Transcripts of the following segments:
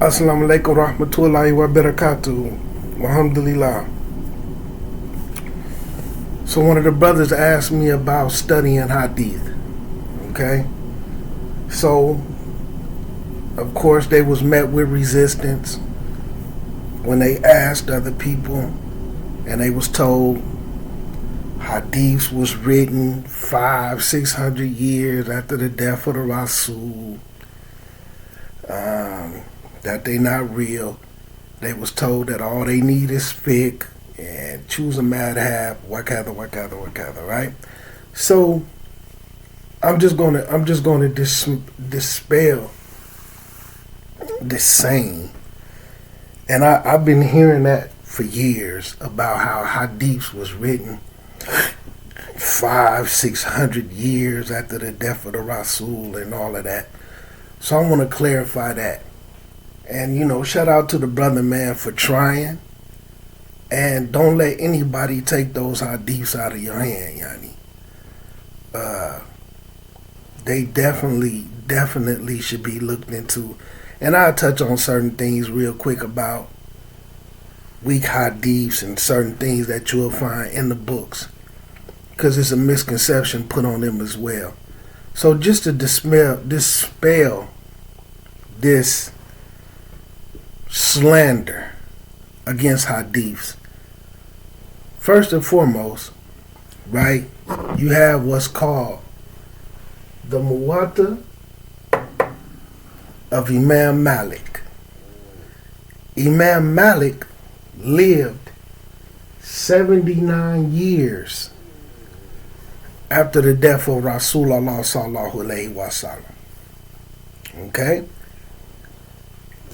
Assalamu alaikum rahmatullahi wa barakatuh. Alhamdulillah. So one of the brothers asked me about studying Hadith. Okay? So, of course, they was met with resistance when they asked other people, and they was told Hadiths was written 500-600 years after the death of the Rasul. That they not real. They was told that all they need is fiqh and choose a madhab, wakatha, right? So I'm just gonna dispel this saying, and I've been hearing that for years about how hadiths was written 500-600 years after the death of the Rasul and all of that. So I want to clarify that. And, shout out to the brother, man, for trying. And don't let anybody take those hadiths out of your hand, yani. They definitely should be looked into. And I'll touch on certain things real quick about weak hadiths and certain things that you'll find in the books, because it's a misconception put on them as well. So just to dispel this slander against hadiths, first and foremost, right, you have what's called the Muwatta of Imam Malik. Imam Malik lived 79 years after the death of Rasulullah sallallahu alaihi wasallam. Okay?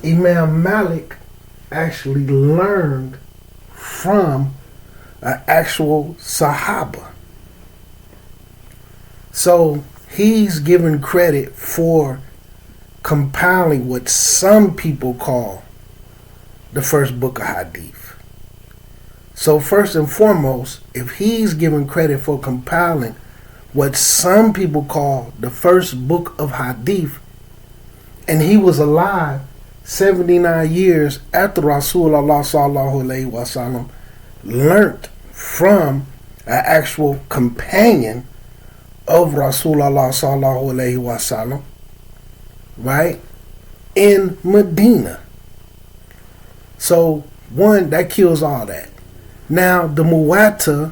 Imam Malik actually learned from an actual Sahaba. So he's given credit for compiling what some people call the first book of Hadith. So first and foremost, if he's given credit for compiling what some people call the first book of Hadith, and he was alive 79 years after Rasulullah sallallahu alaihi wasallam, learnt from an actual companion of Rasulullah sallallahu alaihi wasallam, right, in Medina. So one, that kills all that. Now the Muwatta,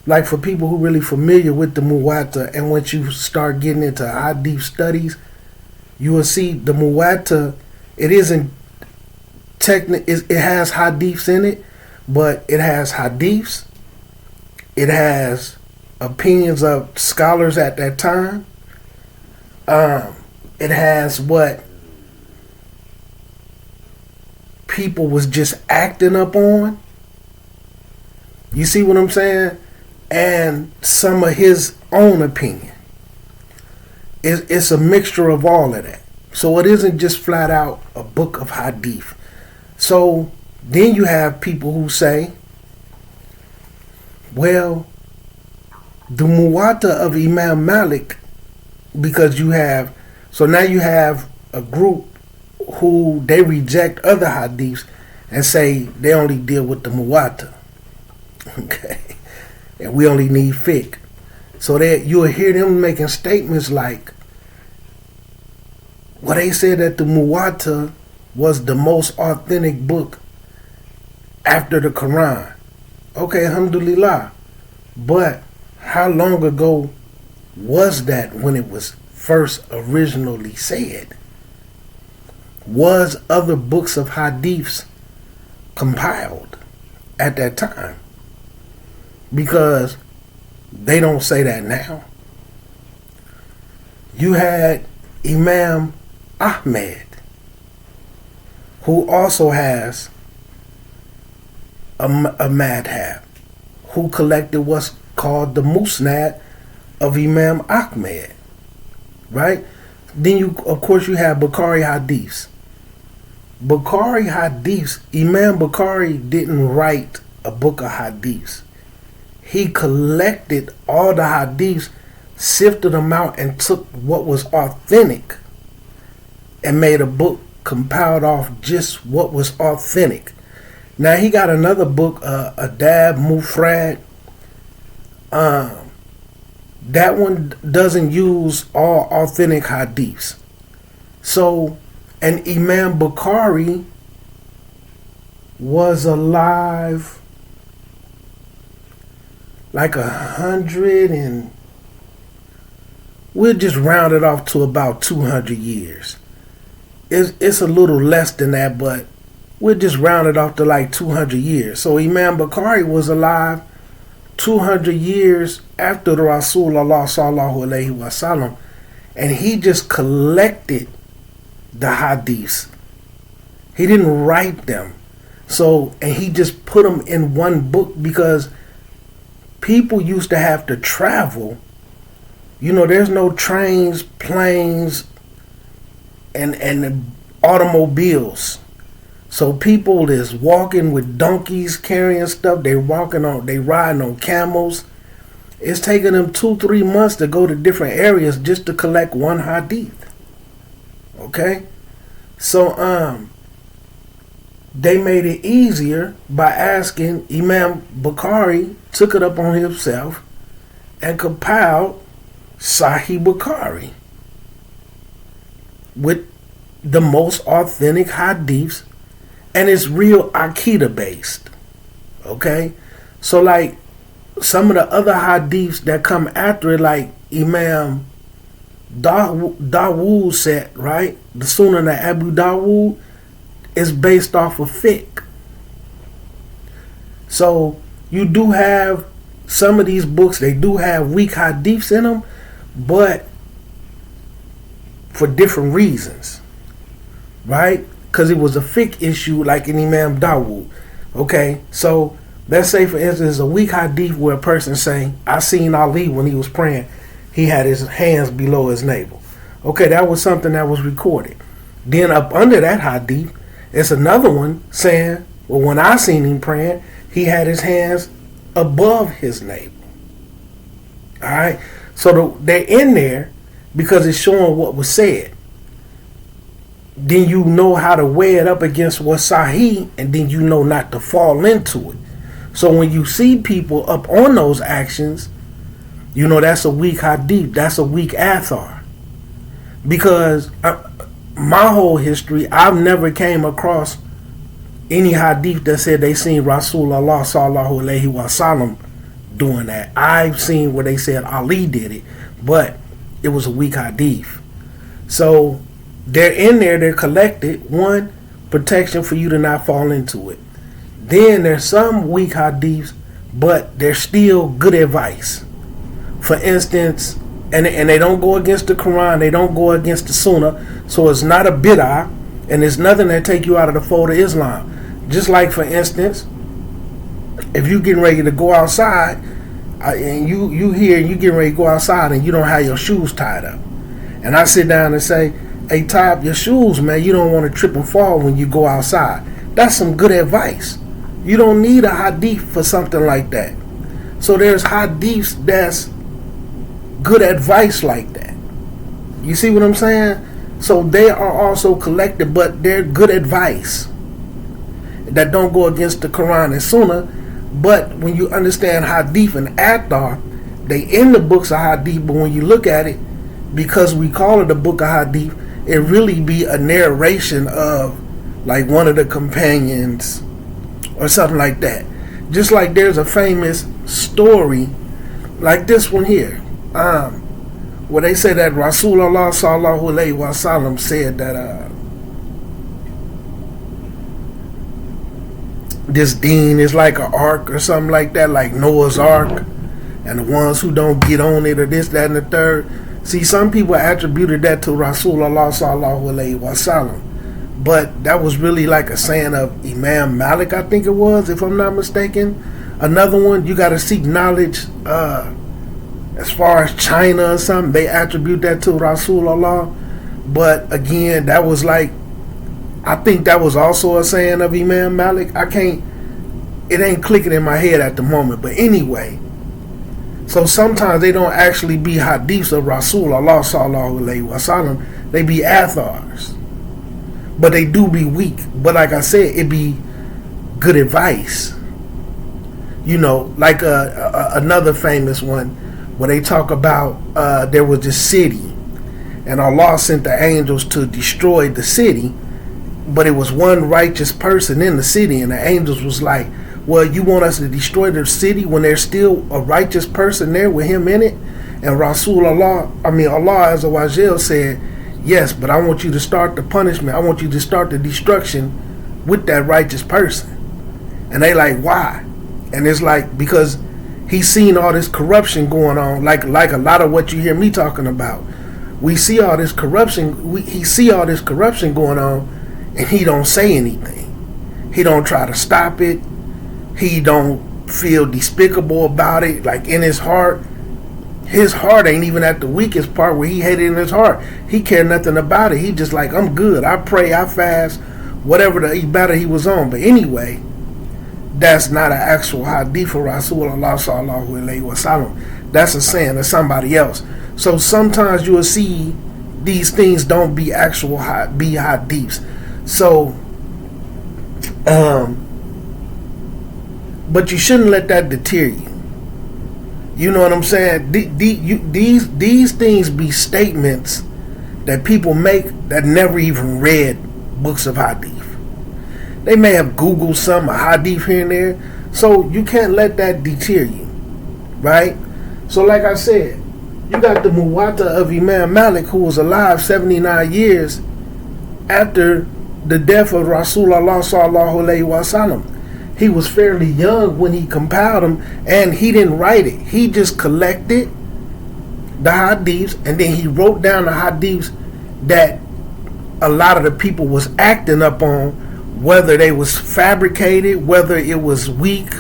like for people who really familiar with the Muwatta, and once you start getting into hadith studies, you will see the Muwatta, it isn't it has hadiths in it, but it has hadiths, it has opinions of scholars at that time, it has what people was just acting up on. You see what I'm saying? And some of his own opinion. It's a mixture of all of that. So it isn't just flat out a book of hadith. So then you have people who say, well, the Muwatta of Imam Malik, because so now you have a group who they reject other hadiths and say they only deal with the Muwatta. Okay. And we only need fiqh. So that you'll hear them making statements like, well, they said that the Muwatta was the most authentic book after the Quran. Okay, alhamdulillah. But how long ago was that when it was first originally said? Was other books of hadiths compiled at that time? Because they don't say that now. You had Imam Ahmed, who also has a madhab, who collected what's called the Musnad of Imam Ahmed, right? Then of course you have Bukhari hadiths. Bukhari hadiths, Imam Bukhari didn't write a book of hadiths. He collected all the hadiths, sifted them out, and took what was authentic and made a book compiled off just what was authentic. Now he got another book, Adab Mufrad. That one doesn't use all authentic hadiths. So, and Imam Bukhari was alive like 100 and we'll just round it off to about 200 years. It's a little less than that, but we'll just round it off to like 200 years. So Imam Bukhari was alive 200 years after the Rasulullah sallallahu alaihi wasallam, and he just collected the hadiths. He didn't write them. So, and he just put them in one book because people used to have to travel. You know, there's no trains, planes, and automobiles. So people is walking with donkeys, carrying stuff. They riding on camels. It's taking them 2-3 months to go to different areas just to collect one hadith. Okay? So, they made it easier by asking. Imam Bukhari took it up on himself and compiled Sahih Bukhari with the most authentic hadiths, and it's real Aqidah based. Okay? So like some of the other hadiths that come after it, like Imam Dawood said, right? The Sunan of Abu Dawood is based off of fiqh. So you do have some of these books, they do have weak hadiths in them, but for different reasons, right? Because it was a fiqh issue like in Imam Dawood. Okay, so let's say for instance a weak hadith where a person say, I seen Ali when he was praying, he had his hands below his navel. Okay, that was something that was recorded. Then up under that hadith, it's another one saying, well, when I seen him praying, he had his hands above his navel. Alright? So they're in there because it's showing what was said. Then you know how to weigh it up against what's sahih, and then you know not to fall into it. So when you see people up on those actions, you know that's a weak hadith, that's a weak athar. Because my whole history, I've never came across any hadith that said they seen Rasulullah sallallahu alaihi wasallam doing that. I've seen where they said Ali did it, but it was a weak hadith. So they're in there, they're collected. One, protection for you to not fall into it. Then there's some weak hadiths, but they're still good advice. For instance, and they don't go against the Quran, they don't go against the Sunnah, so it's not a bid'ah, and there's nothing that take you out of the fold of Islam. Just like, for instance, if you getting ready to go outside, and you here and you getting ready to go outside and you don't have your shoes tied up, and I sit down and say, hey, tie up your shoes, man, you don't want to trip and fall when you go outside. That's some good advice. You don't need a hadith for something like that. So there's hadiths that's good advice like that. You see what I'm saying? So they are also collected, but they're good advice that don't go against the Quran and Sunnah. But when you understand hadith and athar, they in the books of hadith, but when you look at it, because we call it a book of hadith, it really be a narration of like one of the companions or something like that. Just like there's a famous story like this one here, where they say that Rasulullah sallallahu alaihi wasallam said that this deen is like an ark or something like that, like Noah's ark, and the ones who don't get on it or this, that, and the third. See, some people attributed that to Rasulullah sallallahu alaihi wasallam, but that was really like a saying of Imam Malik, I think it was, if I'm not mistaken. Another one, you got to seek knowledge as far as China or something, they attribute that to Rasulullah. But again, that was like, I think that was also a saying of Imam Malik. It ain't clicking in my head at the moment. But anyway, so sometimes they don't actually be hadiths of Rasulullah sallallahu alaihi wasallam. They be athars. but they do be weak. But like I said, it be good advice. You know, like another famous one where they talk about there was this city, and Allah sent the angels to destroy the city, but it was one righteous person in the city, and the angels was like, well, you want us to destroy the city when there's still a righteous person there with him in it? And Allah Azza wa Jal said, yes, but I want you to start the punishment. I want you to start the destruction with that righteous person. And they like, why? And it's like, because he's seen all this corruption going on, like a lot of what you hear me talking about. We see all this corruption. He see all this corruption going on, and he don't say anything. He don't try to stop it. He don't feel despicable about it. Like in his heart ain't even at the weakest part where he hated in his heart. He cared nothing about it. He just like, I'm good. I pray, I fast, whatever the ibadah he was on. But anyway, that's not an actual hadith of Rasulullah sallallahu alaihi wasallam. That's a saying of somebody else. So sometimes you will see these things don't be actual be hadiths. So, but you shouldn't let that deter you. You know what I'm saying? These things be statements that people make that never even read books of hadith. They may have Googled some hadith here and there. So you can't let that deter you. Right? So like I said, you got the Muwatta of Imam Malik, who was alive 79 years after the death of Rasulullah sallallahu alaihi wasallam. He was fairly young when he compiled them, and he didn't write it. He just collected the hadiths, and then he wrote down the hadiths that a lot of the people was acting up on, whether they was fabricated, whether it was weak.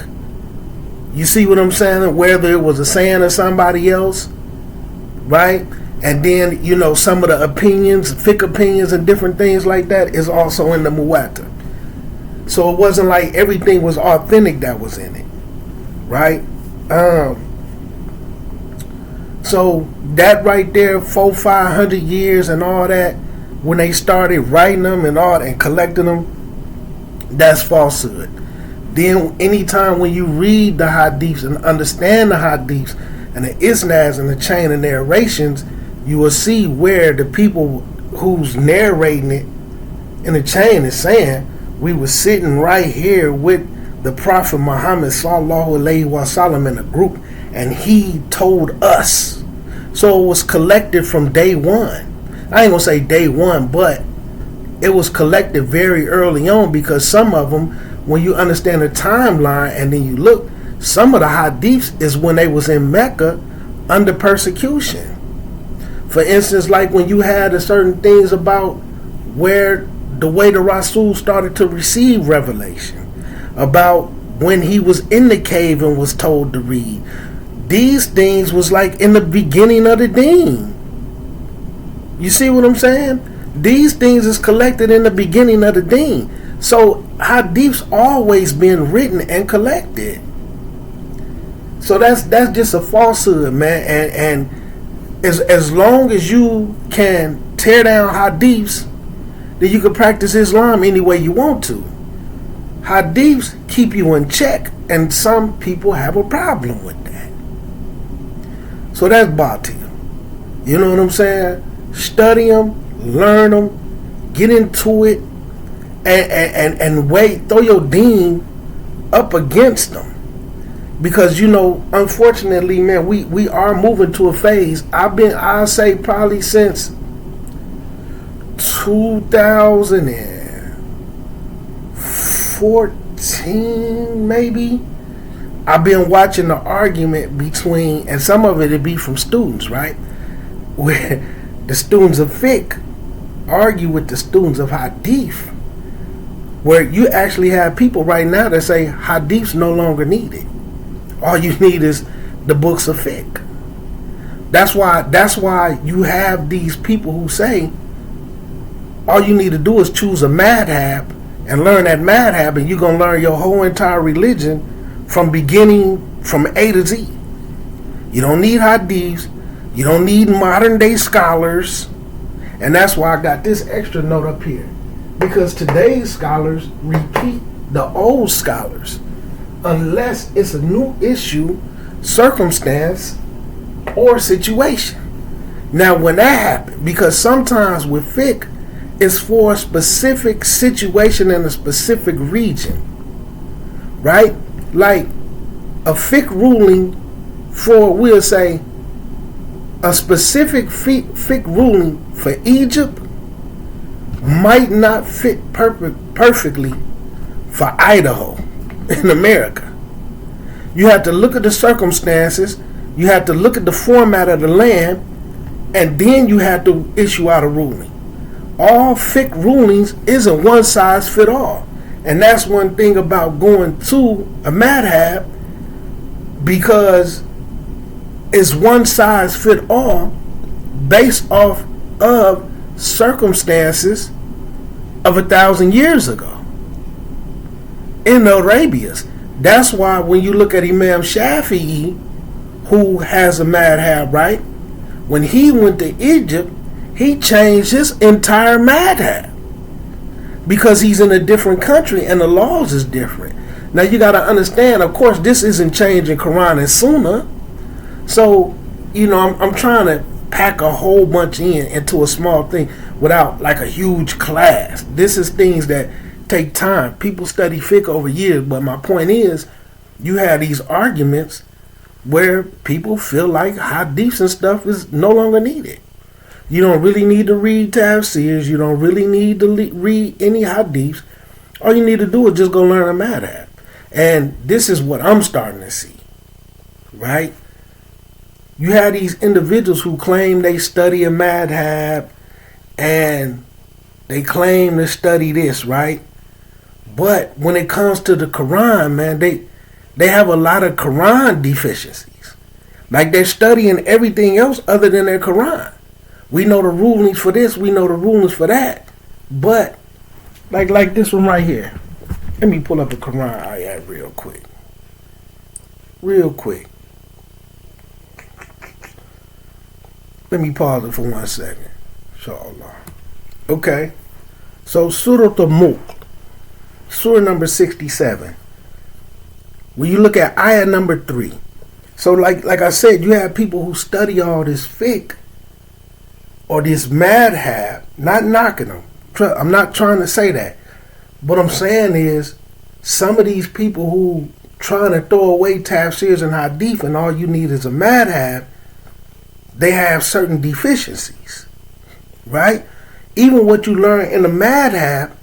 You see what I'm saying? Whether it was a saying of somebody else, right? And then, you know, some of the opinions, fiqh opinions and different things like that is also in the Muwatta. So it wasn't like everything was authentic that was in it, right? So that right there, 400-500 years and all that, when they started writing them and all and collecting them, that's falsehood. Then anytime when you read the hadiths and understand the hadiths and the isnads and the chain of narrations, you will see where the people who's narrating it in the chain is saying, we were sitting right here with the Prophet Muhammad sallallahu alaihi wasallam in a group, and he told us. So it was collected from day one. I ain't gonna say day one, but it was collected very early on, because some of them, when you understand the timeline and then you look, some of the hadiths is when they was in Mecca under persecution. For instance, like when you had a certain things about where the way the Rasul started to receive revelation, about when he was in the cave and was told to read. These things was like in the beginning of the deen. You see what I'm saying? These things is collected in the beginning of the deen. So hadiths always been written and collected. So that's just a falsehood, man. And as long as you can tear down hadiths, then you can practice Islam any way you want to. Hadiths keep you in check, and some people have a problem with that. So that's batil. You know what I'm saying? Study them, learn them, get into it, and wait, throw your deen up against them. Because, you know, unfortunately, man, we are moving to a phase. I'll say probably since 2014, maybe, I've been watching the argument between, and some of it be from students, right? Where the students of fiqh argue with the students of hadith, where you actually have people right now that say hadith's no longer needed. All you need is the books of fiqh. That's why you have these people who say all you need to do is choose a madhab and learn that madhab, and you're going to learn your whole entire religion from beginning, from A to Z. You don't need hadiths. You don't need modern day scholars. And that's why I got this extra note up here. Because today's scholars repeat the old scholars unless it's a new issue, circumstance, or situation. Now, when that happens, because sometimes with fiqh, it's for a specific situation in a specific region, right? Like a fiqh ruling for, we'll say, a specific fiqh ruling for Egypt might not fit perfectly for Idaho in America. You have to look at the circumstances, you have to look at the format of the land, and then you have to issue out a ruling. All fiqh rulings isn't one size fit all. And that's one thing about going to a madhab, because it's one size fit all based off of circumstances of 1,000 years ago in the Arabias. That's why when you look at Imam Shafi'i, who has a madhab, right? When he went to Egypt, he changed his entire madhab because he's in a different country and the laws is different. Now you got to understand, of course, this isn't changing Quran and Sunnah. So, you know, I'm trying to pack a whole bunch into a small thing without like a huge class. This is things that take time. People study fiqh over years, but my point is, you have these arguments where people feel like hadiths and stuff is no longer needed. You don't really need to read tafsirs. You don't really need to read any hadiths. All you need to do is just go learn a madhab. And this is what I'm starting to see, right? You have these individuals who claim they study a madhab and they claim to study this, right? But when it comes to the Quran, man, they have a lot of Quran deficiencies. Like they're studying everything else other than their Quran. We know the rulings for this, we know the rulings for that. But like this one right here. Let me pull up the Quran ayat real quick. Real quick. Let me pause it for 1 second. Inshallah. Okay. So Surah Al-Mulk, Surah number 67. When you look at ayah number 3. So like I said, you have people who study all this fiqh or this madhab, not knocking them. I'm not trying to say that. What I'm saying is, some of these people who trying to throw away tafsirs and hadith and all you need is a madhab, they have certain deficiencies, right? Even what you learn in the madhab,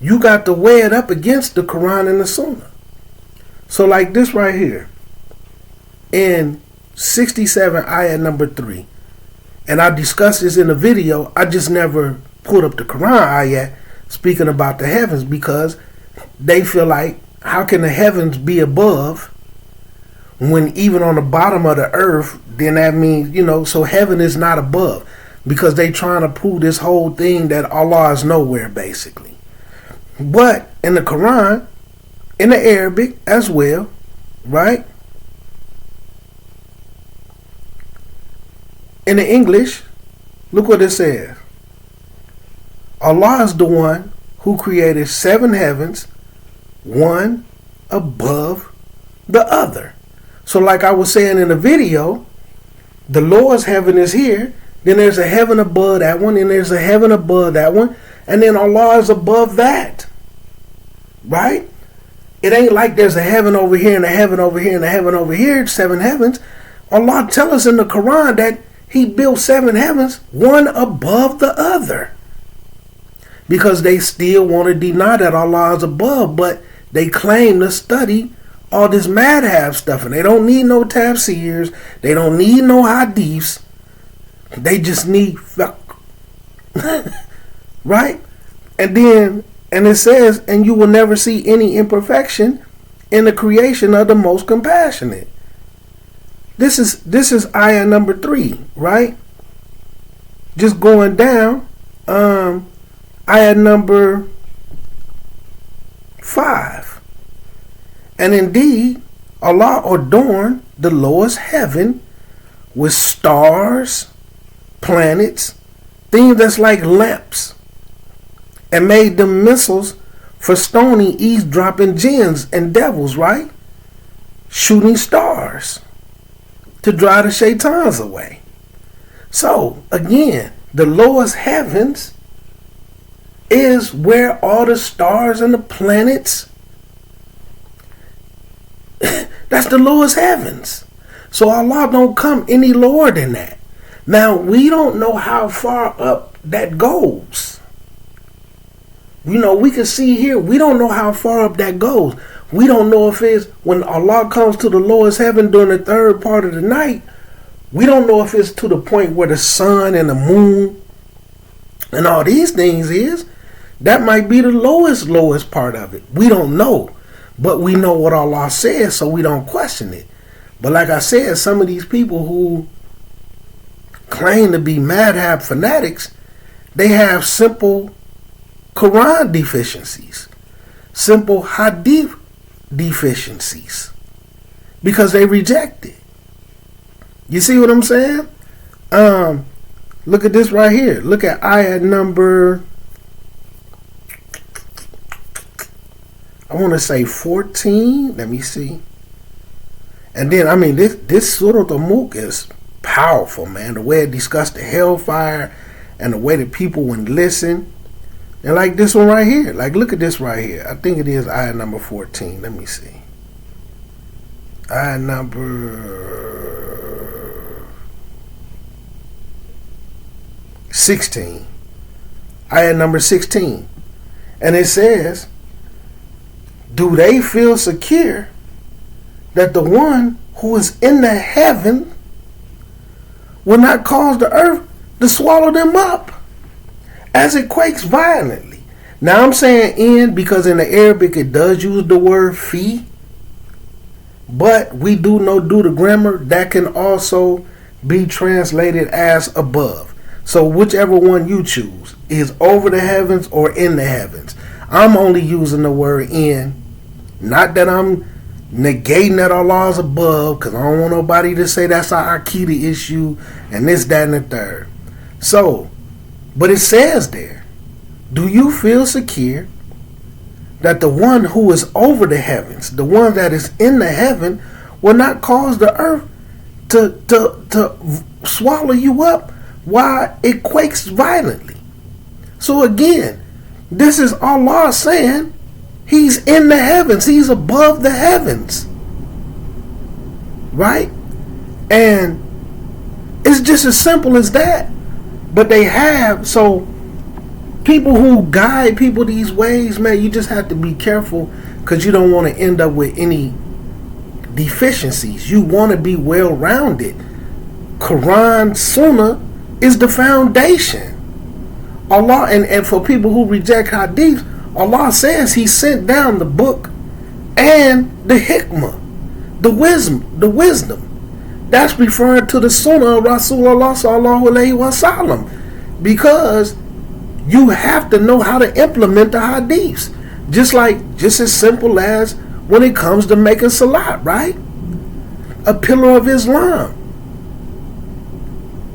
you got to weigh it up against the Quran and the Sunnah. So like this right here, in 67 ayah number 3, and I discussed this in a video, I just never pulled up the Quran ayah speaking about the heavens, because they feel like, how can the heavens be above when even on the bottom of the earth, then that means, you know, so heaven is not above, because they trying to prove this whole thing that Allah is nowhere, basically. But in the Quran, in the Arabic as well, right? In the English, look what it says. Allah is the one who created 7 heavens, one above the other. So like I was saying in the video, the Lord's heaven is here, then there's a heaven above that one, and there's a heaven above that one, and then Allah is above that. Right? It ain't like there's a heaven over here and a heaven over here and a heaven over here, 7 heavens. Allah tells us in the Quran that He built 7 heavens, one above the other. Because they still want to deny that Allah is above, but they claim to study all this madhab stuff, and they don't need no tafsirs, they don't need no hadiths, they just need right? And it says, and you will never see any imperfection in the creation of the most compassionate. This is ayah number 3, right? Just going down, ayah number 5. And indeed, Allah adorned the lowest heaven with stars, planets, things that's like lamps, and made them missiles for stoning, eavesdropping jinns and devils, right? Shooting stars to drive the shaitans away. So, again, the lowest heavens is where all the stars and the planets, that's the lowest heavens. So Allah don't come any lower than that. Now, we don't know how far up that goes. You know, we can see here, we don't know how far up that goes. We don't know if it's when Allah comes to the lowest heaven during the third part of the night. We don't know if it's to the point where the sun and the moon and all these things is. That might be the lowest part of it. We don't know. But we know what Allah says, so we don't question it. But like I said, some of these people who claim to be madhab fanatics, they have simple Quran deficiencies, simple Hadith deficiencies, because they reject it. You see what I'm saying? Look at this right here. Look at ayat number, I want to say 14. Let me see. And then, I mean, this Surah Al-Mulk is powerful, man. The way it discussed the hellfire and the way that people would listen. And like this one right here. Like, look at this right here. I think it is ayat number 14. Let me see. Ayat number 16. Ayat number 16. And it says, do they feel secure that the one who is in the heaven will not cause the earth to swallow them up as it quakes violently? Now I'm saying in because in the Arabic it does use the word fi, but we do know due to grammar that can also be translated as above. So whichever one you choose is over the heavens or in the heavens. I'm only using the word in. Not that I'm negating that Allah is above, because I don't want nobody to say that's our Aqidah issue and this, that, and the third. So, but it says there, do you feel secure that the one who is over the heavens, the one that is in the heaven, will not cause the earth to swallow you up while it quakes violently? So again, this is Allah saying He's in the heavens. He's above the heavens. Right? And it's just as simple as that. But they have, so people who guide people these ways, man, you just have to be careful because you don't want to end up with any deficiencies. You want to be well-rounded. Quran, Sunnah is the foundation. Allah, and for people who reject Hadith, Allah says He sent down the book and the hikmah, the wisdom. That's referring to the Sunnah of Rasulullah sallallahu alaihi wasallam, because you have to know how to implement the Hadiths. Just as simple as when it comes to making salat, right? A pillar of Islam.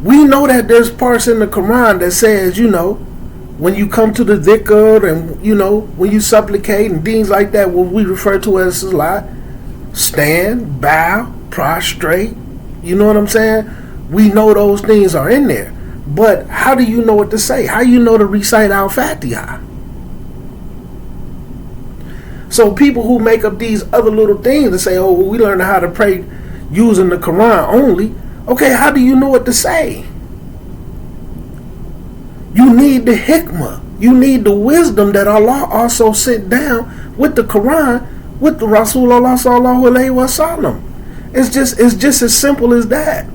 We know that there's parts in the Quran that says, when you come to the dhikr and, when you supplicate and things like that, what we refer to as salat, stand, bow, prostrate, you know what I'm saying? We know those things are in there. But how do you know what to say? How you know to recite Al-Fatiha? So people who make up these other little things and say, oh, well, we learn how to pray using the Quran only. Okay, how do you know what to say? You need the hikmah. You need the wisdom that Allah also sent down with the Quran, with the Rasulullah sallallahu alaihi wasallam. It's just as simple as that.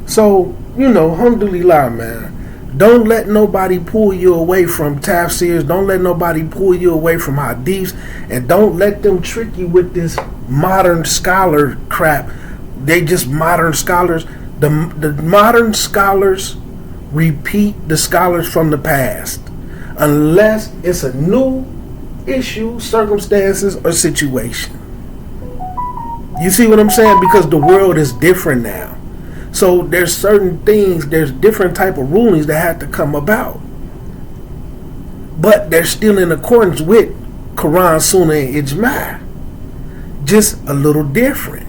So, alhamdulillah, man. Don't let nobody pull you away from tafsirs. Don't let nobody pull you away from hadiths. And don't let them trick you with this modern scholar crap. They just modern scholars. The modern scholars repeat the scholars from the past, unless it's a new issue, circumstances, or situation. You see what I'm saying? Because the world is different now. So there's certain things, there's different type of rulings that have to come about. but they're still in accordance with Quran, Sunnah, and Ijma. Just a little different.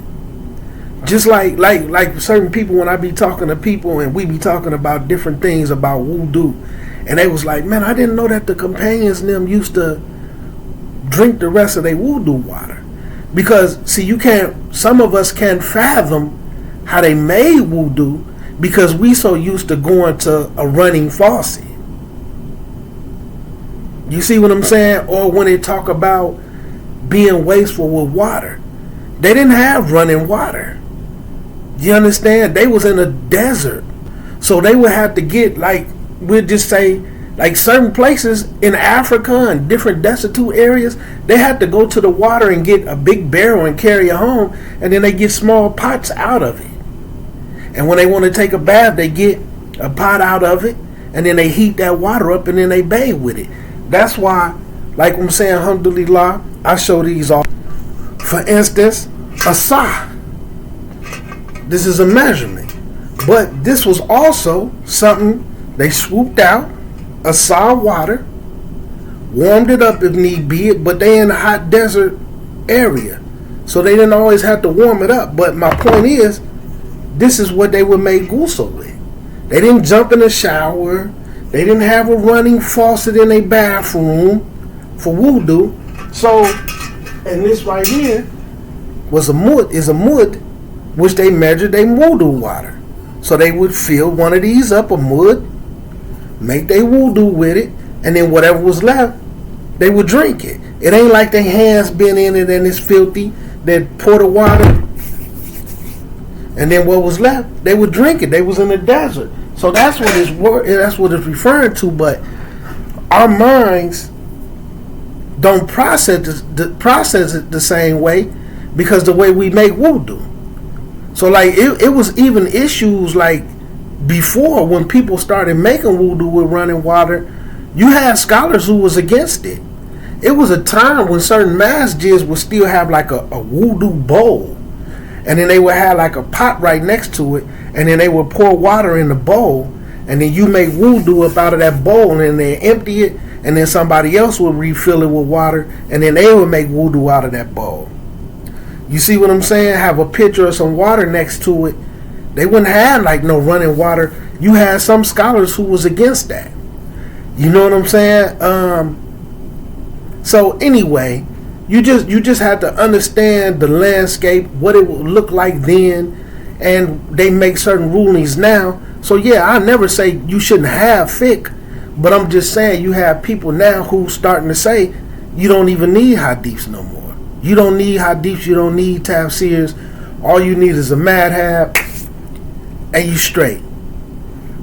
Just like certain people, when I be talking to people and we be talking about different things about wudu, and they was like, man, I didn't know that the companions and them used to drink the rest of their wudu water. Because, see, some of us can't fathom how they made wudu because we so used to going to a running faucet. You see what I'm saying? Or when they talk about being wasteful with water, they didn't have running water. You understand? They was in a desert. So they would have to get, like, we'll just say, like certain places in Africa and different destitute areas, they had to go to the water and get a big barrel and carry it home, and then they get small pots out of it. And when they want to take a bath, they get a pot out of it, and then they heat that water up, and then they bathe with it. That's why, like I'm saying, alhamdulillah, I show these off. For instance, a sa. This is a measurement. But this was also something they swooped out, a sa of water, warmed it up if need be, but they in a hot desert area. So they didn't always have to warm it up. But my point is, this is what they would make ghusl with. They didn't jump in the shower. They didn't have a running faucet in their bathroom for wudu. So, and this right here is a mud, which they measured their wudu water. So they would fill one of these up, a mud, make their wudu with it, and then whatever was left, they would drink it. It ain't like their hands been in it and it's filthy. They'd pour the water, and then what was left, they would drink it. They was in the desert. So that's what it's referring to. But our minds don't process it the same way because the way we make wudu. So like it was even issues like before when people started making wudu with running water, you had scholars who was against it. It was a time when certain masjids would still have like a wudu bowl, and then they would have like a pot right next to it, and then they would pour water in the bowl, and then you make wudu up out of that bowl, and then they empty it, and then somebody else would refill it with water, and then they would make wudu out of that bowl. You see what I'm saying? Have a pitcher of some water next to it. They wouldn't have like no running water. You had some scholars who was against that. You know what I'm saying? So anyway, you just have to understand the landscape, what it would look like then, and they make certain rulings now. So yeah, I never say you shouldn't have fiqh, but I'm just saying you have people now who starting to say you don't even need hadiths no more. You don't need hadiths, you don't need tafsirs. All you need is a madhab, and you straight.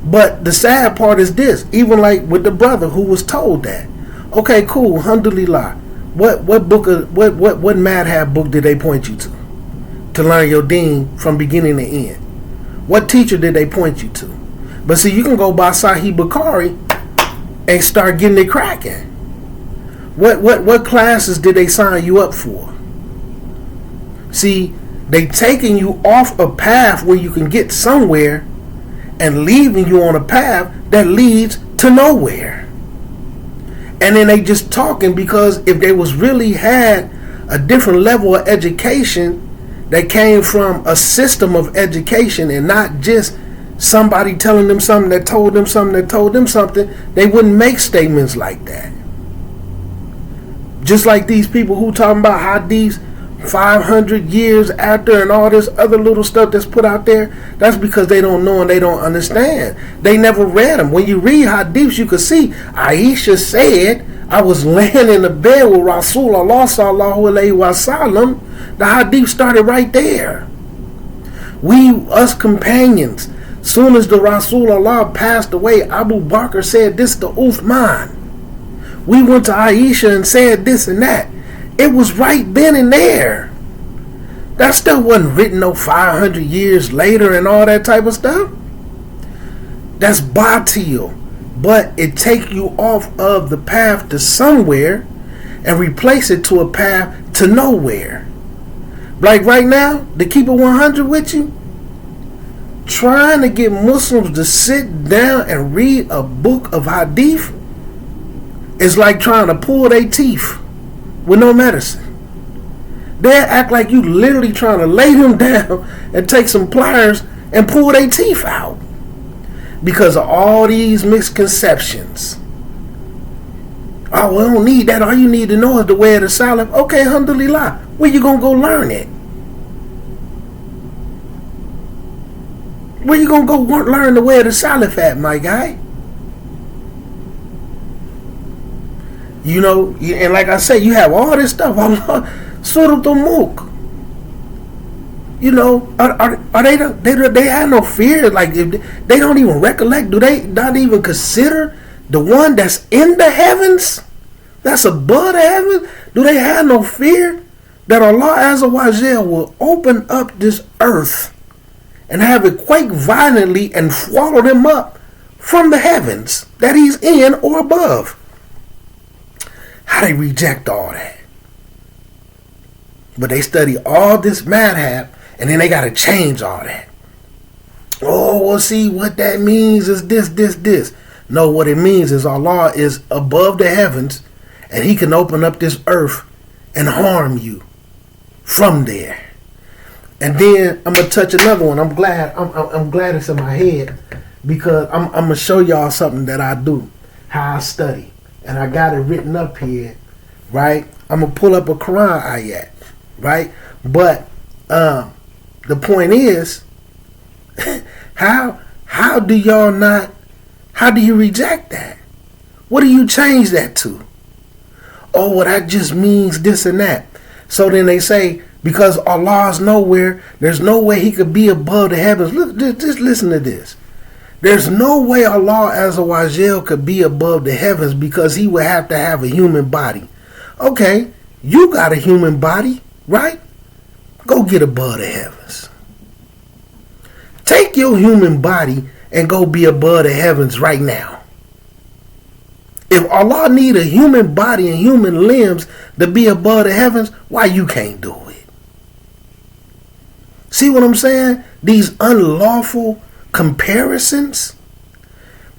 But the sad part is this, even like with the brother who was told that. Okay, cool, alhamdulillah. What madhab book did they point you to learn your deen from beginning to end? What teacher did they point you to? But see, you can go by Sahih Bukhari and start getting it cracking. What classes did they sign you up for? See, they taking you off a path where you can get somewhere and leaving you on a path that leads to nowhere. And then they just talking because if they was really had a different level of education that came from a system of education and not just somebody telling them something that told them something that told them something, they wouldn't make statements like that. Just like these people who talking about hadiths 500 years after and all this other little stuff that's put out there, that's because they don't know and they don't understand. They never read them. When you read hadiths, you can see Aisha said, I was laying in the bed with Rasulullah sallallahu alaihi wasallam. The hadith started right there. Us companions, soon as the Rasulullah passed away, Abu Bakr said this to Uthman. We went to Aisha and said this and that. It was right then and there. That still wasn't written no 500 years later and all that type of stuff. That's batil. But it take you off of the path to somewhere and replace it to a path to nowhere. Like right now, to keep it 100 with you, trying to get Muslims to sit down and read a book of hadith It's like trying to pull their teeth with no medicine. They act like you literally trying to lay them down and take some pliers and pull their teeth out. Because of all these misconceptions. Oh, we don't need that. All you need to know is the way of the salaf. Okay, alhamdulillah. Where you going to go learn it? Where you going to go learn the way of the salaf at, my guy? You know, and like I said, you have all this stuff. Surah Al-Mulk. You know, are they have no fear? Like, if they don't even recollect, do they not even consider the one that's in the heavens, that's above the heavens? Do they have no fear that Allah Azza wa Jal will open up this earth and have it quake violently and swallow them up from the heavens that He's in or above? How they reject all that. But they study all this madhab, and then they got to change all that. Oh, well, see, what that means is this. No, what it means is Allah is above the heavens, and He can open up this earth and harm you from there. And then I'm gonna touch another one. I'm glad it's in my head, because I'm gonna show y'all something that I do, how I study. And I got it written up here, right? I'm going to pull up a Quran ayat, right? But the point is, how do you reject that? What do you change that to? Oh, well, that just means this and that. So then they say, because Allah's nowhere, there's no way He could be above the heavens. Look, just listen to this. There's no way Allah Azza wa Jal could be above the heavens, because He would have to have a human body. Okay, you got a human body, right? Go get above the heavens. Take your human body and go be above the heavens right now. If Allah need a human body and human limbs to be above the heavens, why you can't do it? See what I'm saying? These unlawful comparisons.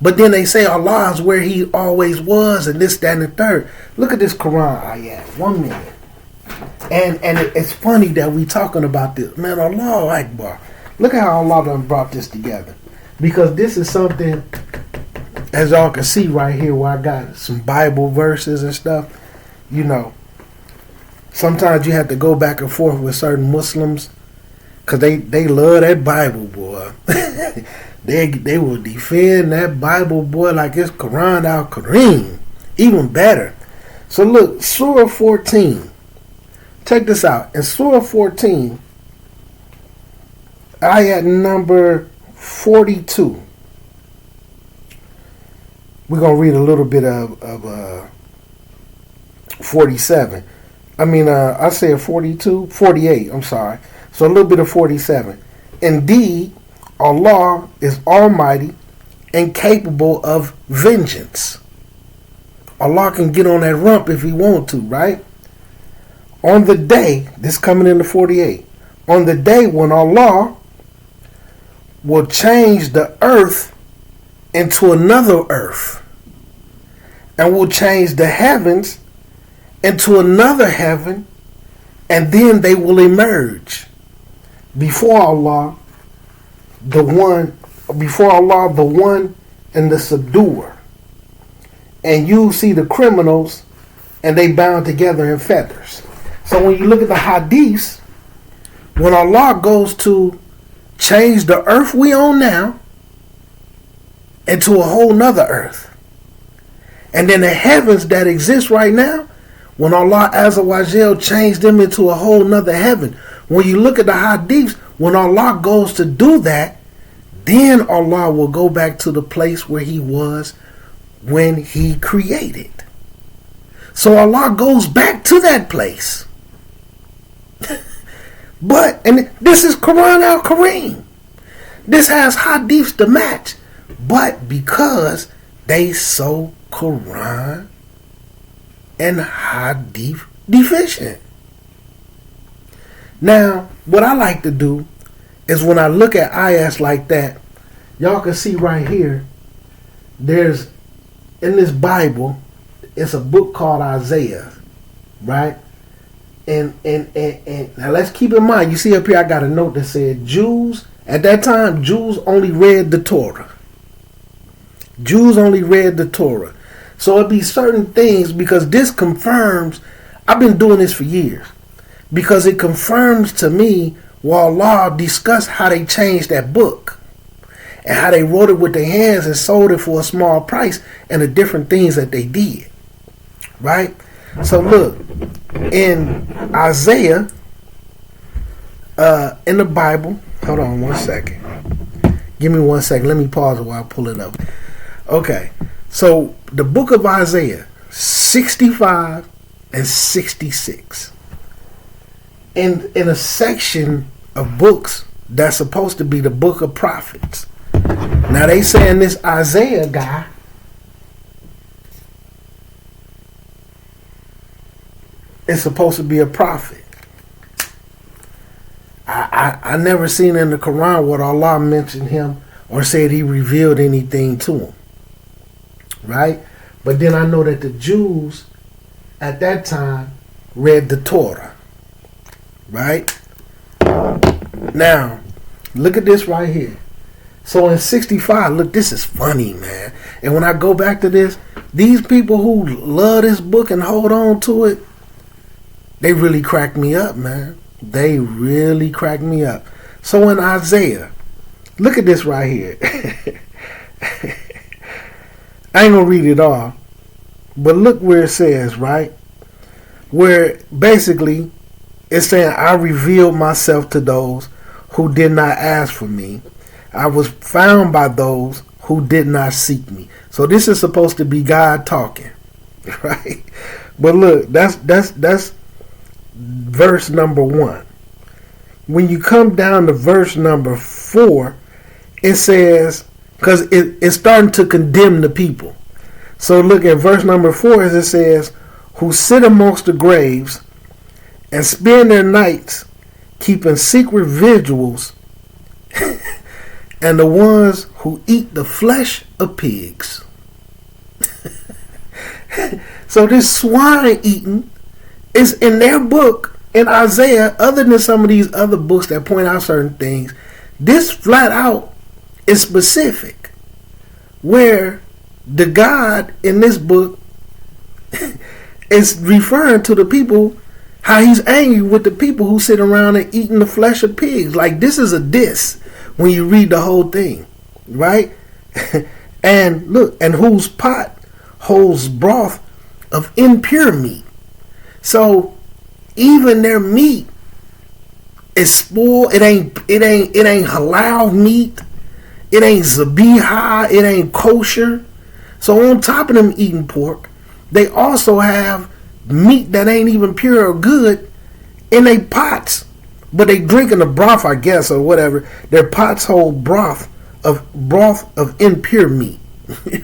But then they say Allah is where He always was, and this, that, and the third. Look at this Quran ayat. 1 minute. And it's funny that we talking about this. Man, Allahu Akbar. Look at how Allah done brought this together. Because this is something, as y'all can see right here, where I got some Bible verses and stuff. You know, sometimes you have to go back and forth with certain Muslims, because they love that Bible, boy. They will defend that Bible, boy, like it's Quran al-Kareem. Even better. So look, Surah 14. Check this out. In Surah 14, ayat number 42. We're going to read a little bit of 47. I said 42? 48, I'm sorry. So a little bit of 47. Indeed, Allah is almighty and capable of vengeance. Allah can get on that rump if He want to, right? On the day, this coming into 48, on the day when Allah will change the earth into another earth, and will change the heavens into another heaven, and then they will emerge before Allah, the one and the subduer. And you see the criminals, and they bound together in fetters. So when you look at the Hadiths, when Allah goes to change the earth we on now into a whole nother earth, and then the heavens that exist right now, when Allah Azza wa Jal changed them into a whole nother heaven, when you look at the Hadiths, when Allah goes to do that, then Allah will go back to the place where He was when He created. So Allah goes back to that place. And this is Quran al-Kareem. This has Hadiths to match. But because they so Quran and Hadith deficient. Now, what I like to do is when I look at ayahs like that, y'all can see right here, there's in this Bible, it's a book called Isaiah, right? And now let's keep in mind, you see up here I got a note that said Jews, at that time, Jews only read the Torah. Jews only read the Torah. So it'd be certain things, because this confirms, I've been doing this for years, because it confirms to me while Allah discussed how they changed that book and how they wrote it with their hands and sold it for a small price and the different things that they did. Right? So look, in Isaiah, in the Bible, hold on one second. Give me 1 second. Let me pause it while I pull it up. Okay. So the book of Isaiah 65 and 66. In a section of books that's supposed to be the book of prophets. Now they saying this Isaiah guy is supposed to be a prophet. I never seen in the Quran what Allah mentioned him or said he revealed anything to him. Right? But then I know that the Jews at that time read the Torah. Right? Now, look at this right here. So in 65, look, this is funny, man. And when I go back to this, these people who love this book and hold on to it, they really crack me up, man. They really crack me up. So in Isaiah, look at this right here. I ain't gonna read it all, but look where it says, right? Where basically it's saying, I revealed myself to those who did not ask for me. I was found by those who did not seek me. So this is supposed to be God talking, right? But look, that's verse number 1. When you come down to verse number 4, it says, because it's starting to condemn the people. So look at verse number 4 as it says, who sit amongst the graves and spend their nights keeping secret vigils, and the ones who eat the flesh of pigs. So this swine eating is in their book in Isaiah, other than some of these other books that point out certain things. This flat out is specific, where the God in this book is referring to the people, how he's angry with the people who sit around and eating the flesh of pigs. Like, this is a diss when you read the whole thing, right? And look, and whose pot holds broth of impure meat. So even their meat is spoiled. It ain't halal meat. It ain't zabiha. It ain't kosher. So on top of them eating pork, they also have meat that ain't even pure or good in their pots. But they drinking the broth, I guess, or whatever. Their pots hold broth of impure meat.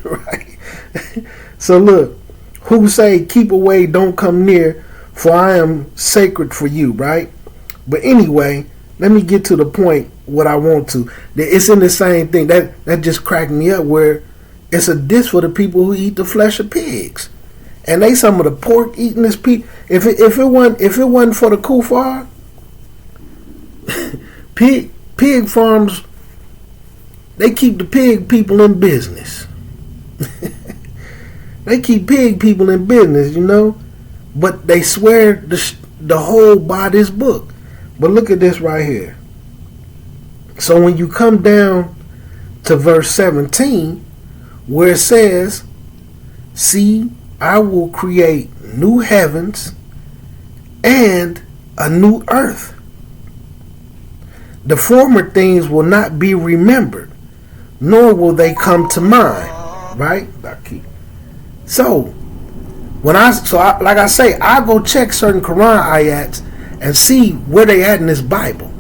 Right? So look, who say, keep away, don't come near, for I am sacred for you, right? But anyway, let me get to the point what I want to. It's in the same thing. That just cracked me up, where it's a diss for the people who eat the flesh of pigs. And they some of the pork eating this pig. If it wasn't for the kuffar, pig farms, they keep the pig people in business. They keep pig people in business, you know. But they swear the whole by this book. But look at this right here. So when you come down to verse 17, where it says, see, I will create new heavens and a new earth. The former things will not be remembered, nor will they come to mind. Right? So, like I say, I go check certain Quran ayats and see where they at in this Bible.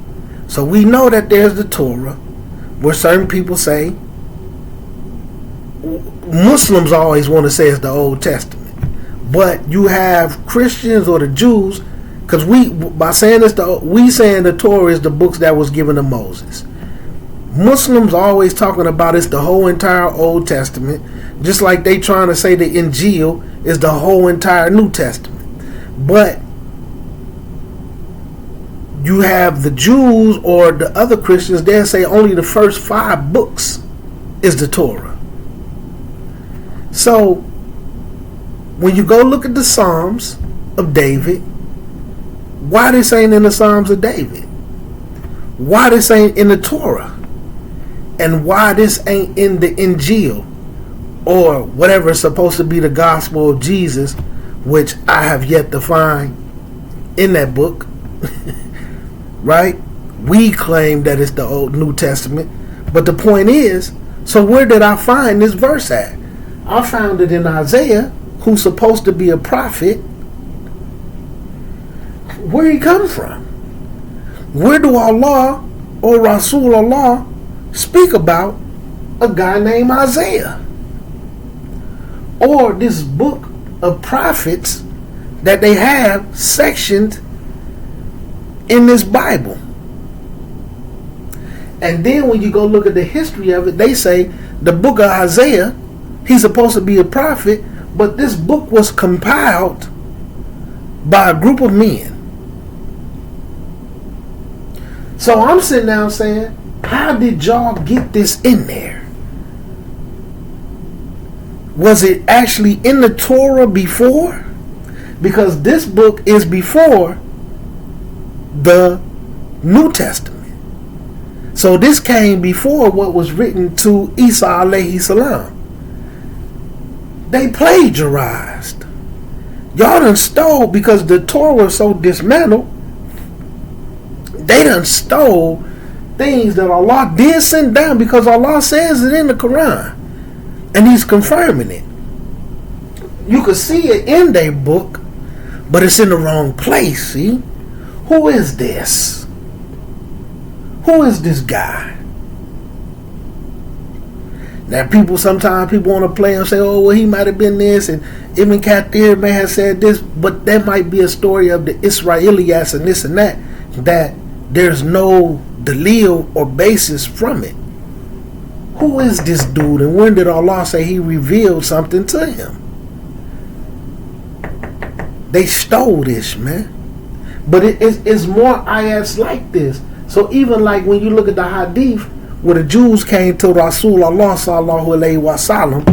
So we know that there's the Torah, where certain people say, Muslims always want to say it's the Old Testament, but you have Christians or the Jews, because we saying the Torah is the books that was given to Moses. Muslims always talking about it's the whole entire Old Testament, just like they trying to say the Injil is the whole entire New Testament. But you have the Jews or the other Christians, they'll say only the first 5 books is the Torah. So when you go look at the Psalms of David, why this ain't in the Psalms of David? Why this ain't in the Torah? And why this ain't in the Injil or whatever is supposed to be the gospel of Jesus, which I have yet to find in that book. Right? We claim that it's the Old New Testament, but the point is, so where did I find this verse at? I found it in Isaiah, who's supposed to be a prophet. Where he come from? Where do Allah or Rasulullah speak about a guy named Isaiah? Or this book of prophets that they have sectioned in this Bible. And then when you go look at the history of it, they say the book of Isaiah, he's supposed to be a prophet, but this book was compiled by a group of men. So I'm sitting down saying, how did y'all get this in there? Was it actually in the Torah before? Because this book is before the New Testament. So this came before what was written to Isa alayhi salam. They plagiarized. Y'all done stole, because the Torah was so dismantled, they done stole things that Allah did send down, because Allah says it in the Quran. And he's confirming it. You can see it in their book, but it's in the wrong place, see? Who is this? Who is this guy? Now sometimes people want to play and say, oh, well, he might have been this, and Ibn Kathir may have said this, but that might be a story of the Israelites and this and that there's no dalil or basis from it. Who is this dude, and when did Allah say he revealed something to him? They stole this, man. But it's more ayats like this. So even like when you look at the hadith where the Jews came to Rasulullah sallallahu alaihi wasallam,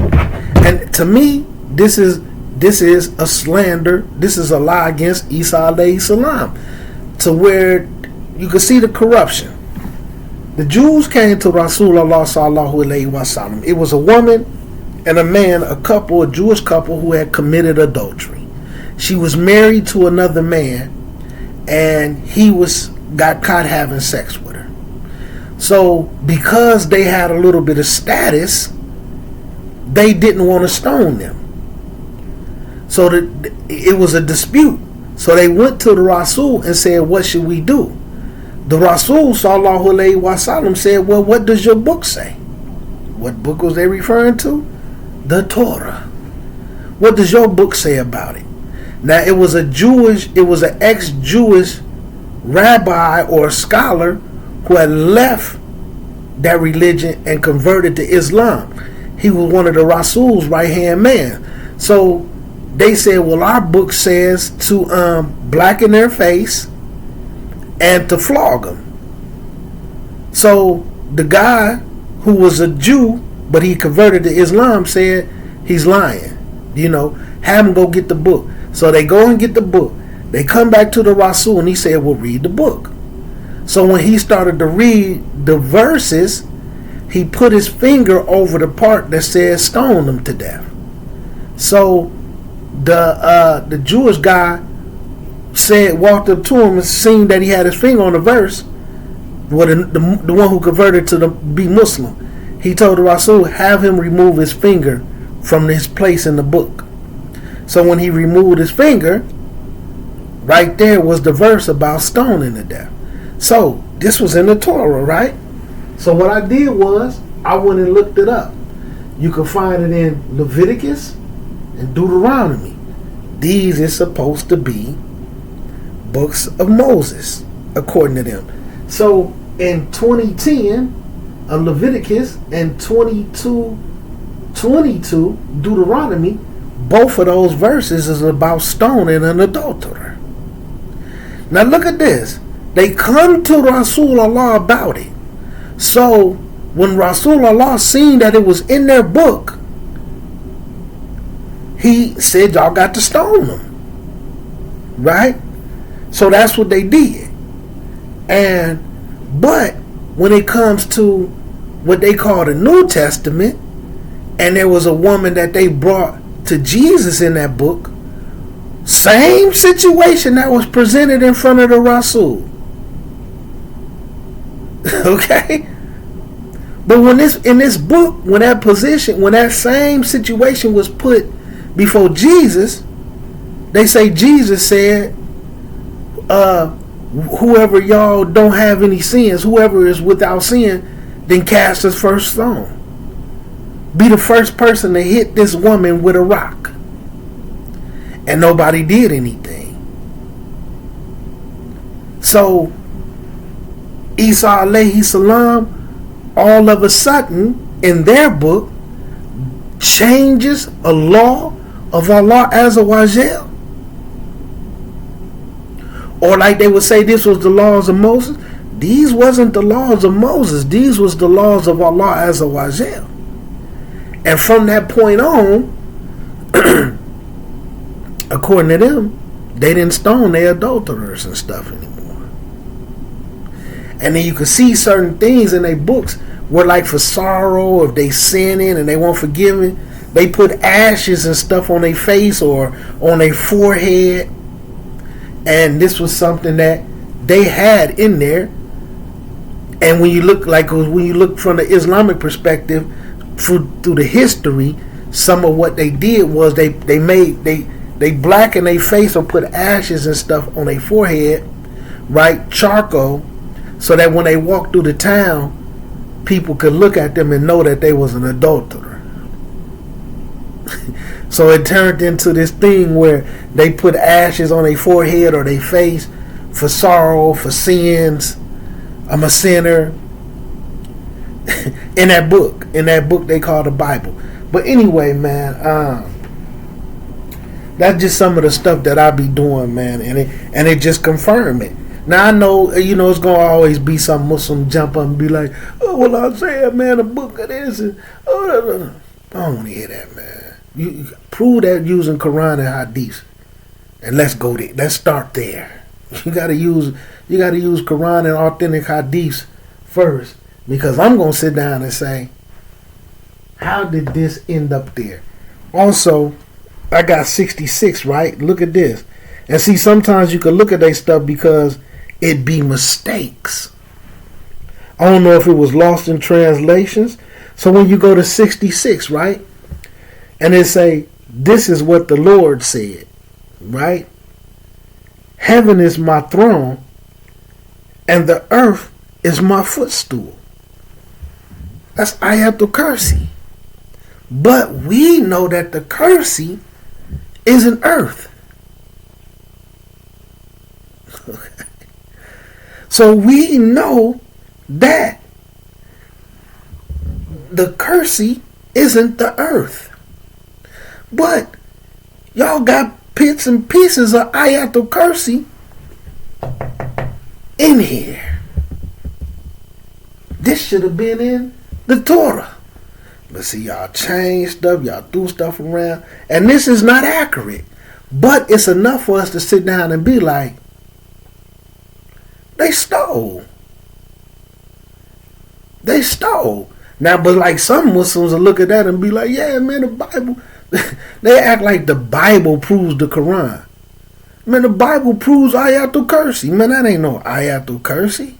and to me this is a slander. This is a lie against Isa alayhi salam, to where you can see the corruption. The Jews came to Rasulullah sallallahu alaihi wasallam. It was a woman and a man, a Jewish couple who had committed adultery. She was married to another man, and he got caught having sex with her. So because they had a little bit of status, they didn't want to stone them. So it was a dispute. So they went to the Rasul and said, what should we do? The Rasul sallallahu alaihi wasallam said, well, what does your book say? What book was they referring to? The Torah. What does your book say about it? Now it was an ex-Jewish rabbi or scholar who had left that religion and converted to Islam. He was one of the Rasul's right-hand man. So they said, well, our book says to blacken their face and to flog them. So the guy who was a Jew, but he converted to Islam, said he's lying. Have him go get the book. So they go and get the book. They come back to the Rasul and he said, well, read the book. So when he started to read the verses, he put his finger over the part that says stone them to death. So the Jewish guy walked up to him and seen that he had his finger on the verse, the one who converted to be Muslim. He told the Rasul, have him remove his finger from his place in the book. So when he removed his finger, right there was the verse about stoning to death. So this was in the Torah, right? So what I did was I went and looked it up. You can find it in Leviticus and Deuteronomy. These is supposed to be books of Moses, according to them. So in 2010, Leviticus and 22 Deuteronomy, both of those verses is about stoning an adulterer. Now look at this. They come to Rasulullah about it. So when Rasulullah seen that it was in their book, he said, y'all got to stone them. Right? So that's what they did. But when it comes to what they call the New Testament, and there was a woman that they brought to Jesus in that book, same situation that was presented in front of the Rasul. Okay? But in this book, when that same situation was put before Jesus, they say Jesus said, whoever y'all don't have any sins, whoever is without sin, then cast his first stone. Be the first person to hit this woman with a rock. And nobody did anything. So Isa alayhi salam, all of a sudden, in their book, changes a law of Allah Azza wa Jal. Or like they would say, this was the laws of Moses. These wasn't the laws of Moses. These was the laws of Allah Azza wa Jal. And from that point on, according to them, they didn't stone their adulterers and stuff anymore. And then you could see certain things in their books where, like, for sorrow, if they sinning and they weren't forgiven, they put ashes and stuff on their face or on their forehead. And this was something that they had in there. And when you look from the Islamic perspective, through the history, some of what they did was they blackened their face or put ashes and stuff on their forehead, right, charcoal, so that when they walked through the town, people could look at them and know that they was an adulterer. So it turned into this thing where they put ashes on their forehead or their face for sorrow, for sins. I'm a sinner. In that book they call the Bible. But anyway, man, that's just some of the stuff that I be doing, man, and it just confirmed it. Now I know, it's gonna always be some Muslim jump up and be like, oh, well, I said, man, a book of this, and I don't want to hear that, man. You prove that using Quran and Hadiths, and let's go there. Let's start there. You gotta use Quran and authentic Hadiths first, because I'm gonna sit down and say, how did this end up there? Also, I got 66, right? Look at this. And see, sometimes you can look at their stuff because it be mistakes. I don't know if it was lost in translations. So when you go to 66, right? And it say, this is what the Lord said, right? Heaven is my throne and the earth is my footstool. That's Ayatul Kursi. But we know that the Kursi is an earth. Okay. So we know that the Kursi isn't the earth. But y'all got bits and pieces of Ayatul Kursi in here. This should have been in the Torah. But see, y'all change stuff, y'all do stuff around, and this is not accurate. But it's enough for us to sit down and be like, they stole. They stole. Now, but like some Muslims will look at that and be like, yeah, man, the Bible. They act like the Bible proves the Quran. Man, the Bible proves Ayatul Kursi. Man, that ain't no Ayatul Kursi.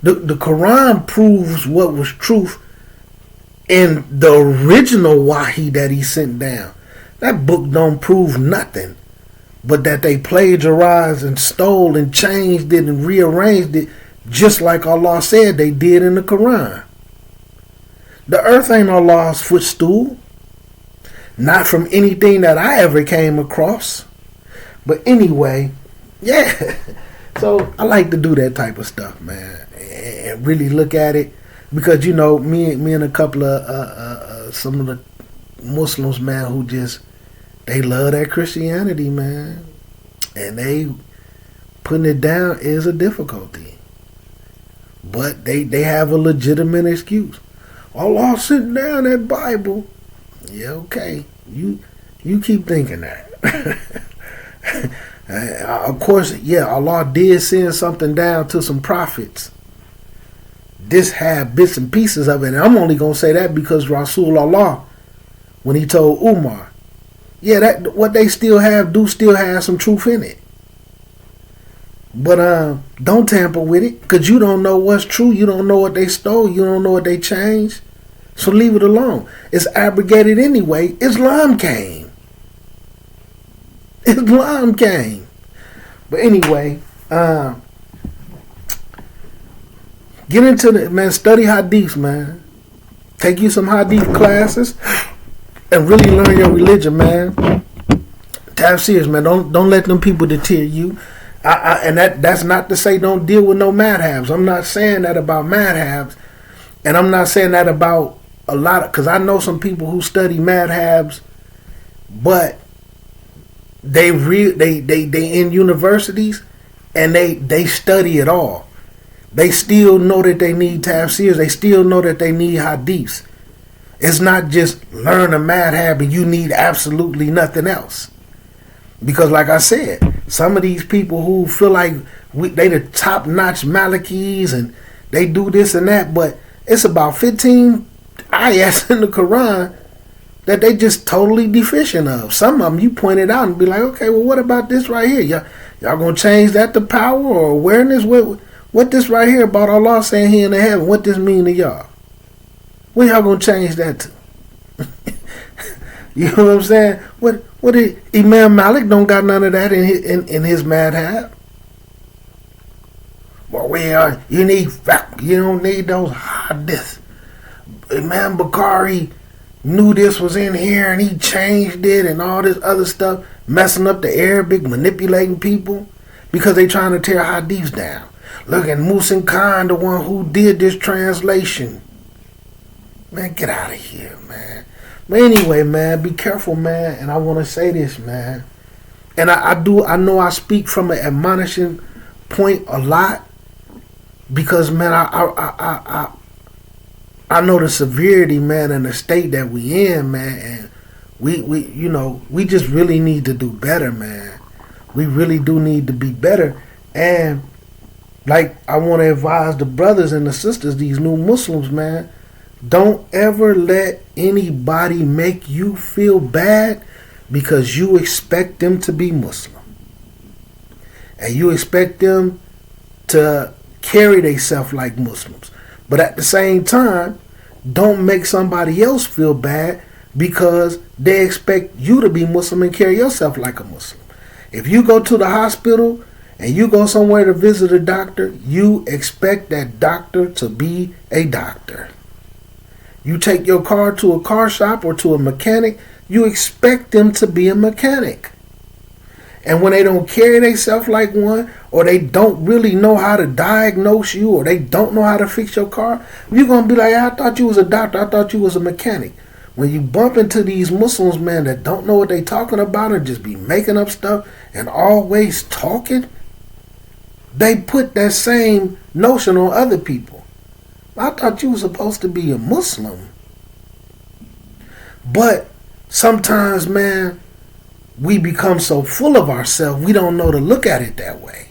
The Quran proves what was truth in the original Wahi that he sent down. That book don't prove nothing, but that they plagiarized and stole and changed it and rearranged it just like Allah said they did in the Quran. The earth ain't Allah's footstool. Not from anything that I ever came across. But anyway, yeah. So I like to do that type of stuff, man. and really look at it, because me and a couple of some of the Muslims, man, who just they love that Christianity, man, and they putting it down is a difficulty, but they have a legitimate excuse. Allah sent down that Bible. Yeah, okay, you keep thinking that. Of course, yeah, Allah did send something down to some prophets. This had bits and pieces of it, and I'm only gonna say that because Rasulullah, when he told Umar, yeah, that what they still have some truth in it. But don't tamper with it, because you don't know what's true. You don't know what they stole. You don't know what they changed. So leave it alone. It's abrogated anyway. Islam came. But anyway, get into it, man. Study Hadiths, man. Take you some Hadith classes and really learn your religion, man. Tafsirs, man. Don't let them people deter you. And that's not to say don't deal with no madhabs. I'm not saying that about madhabs, and I'm not saying that about a lot of, because I know some people who study madhabs, but they in universities and they study it all. They still know that they need tafsirs. They still know that they need hadiths. It's not just learn a madhab and you need absolutely nothing else. Because like I said, some of these people who feel like they the top-notch Malikis and they do this and that, but it's about 15 ayats in the Quran that they just totally deficient of. Some of them you pointed out and be like, okay, well, what about this right here? Y'all gonna change that to power or awareness? What this right here about Allah saying He in the heaven? What this mean to y'all? What y'all gonna change that to? You know what I'm saying? What did Imam Malik don't got none of that in his madhab? Well, you need fact. You don't need those hadiths. Imam Bukhari knew this was in here and he changed it and all this other stuff, messing up the Arabic, manipulating people because they trying to tear hadiths down. Look at Musin Khan, the one who did this translation. Man, get out of here, man. But anyway, man, be careful, man. And I want to say this, man. And I know I speak from an admonishing point a lot because, man, I know the severity, man, and the state that we in, man. And we just really need to do better, man. We really do need to be better. And like I want to advise the brothers and the sisters, these new Muslims, man. Don't ever let anybody make you feel bad because you expect them to be Muslim. And you expect them to carry themselves like Muslims. But at the same time, don't make somebody else feel bad because they expect you to be Muslim and carry yourself like a Muslim. If you go to the hospital and you go somewhere to visit a doctor, you expect that doctor to be a doctor. You take your car to a car shop or to a mechanic, you expect them to be a mechanic. And when they don't carry themselves like one, or they don't really know how to diagnose you, or they don't know how to fix your car, you're going to be like, I thought you was a doctor, I thought you was a mechanic. When you bump into these Muslims, man, that don't know what they talking about and just be making up stuff and always talking, they put that same notion on other people. I thought you were supposed to be a Muslim. But sometimes, man, we become so full of ourselves, we don't know to look at it that way.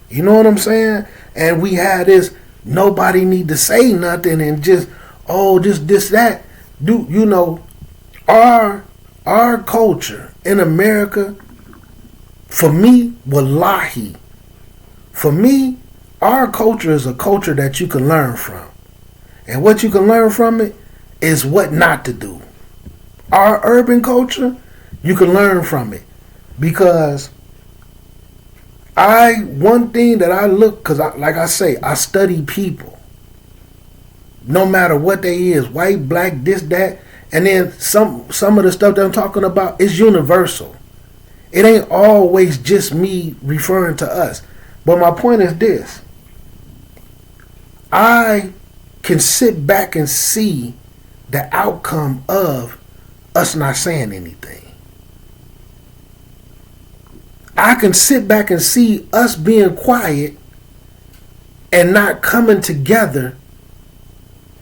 You know what I'm saying? And we had this, nobody need to say nothing and just, just this, that. Our culture in America, for me, wallahi, for me, our culture is a culture that you can learn from. And what you can learn from it is what not to do. Our urban culture, you can learn from it. Because one thing that I look, because like I say, I study people. No matter what they is, white, black, this, that. And then some of the stuff that I'm talking about is universal. It ain't always just me referring to us. But my point is this. I can sit back and see the outcome of us not saying anything. I can sit back and see us being quiet and not coming together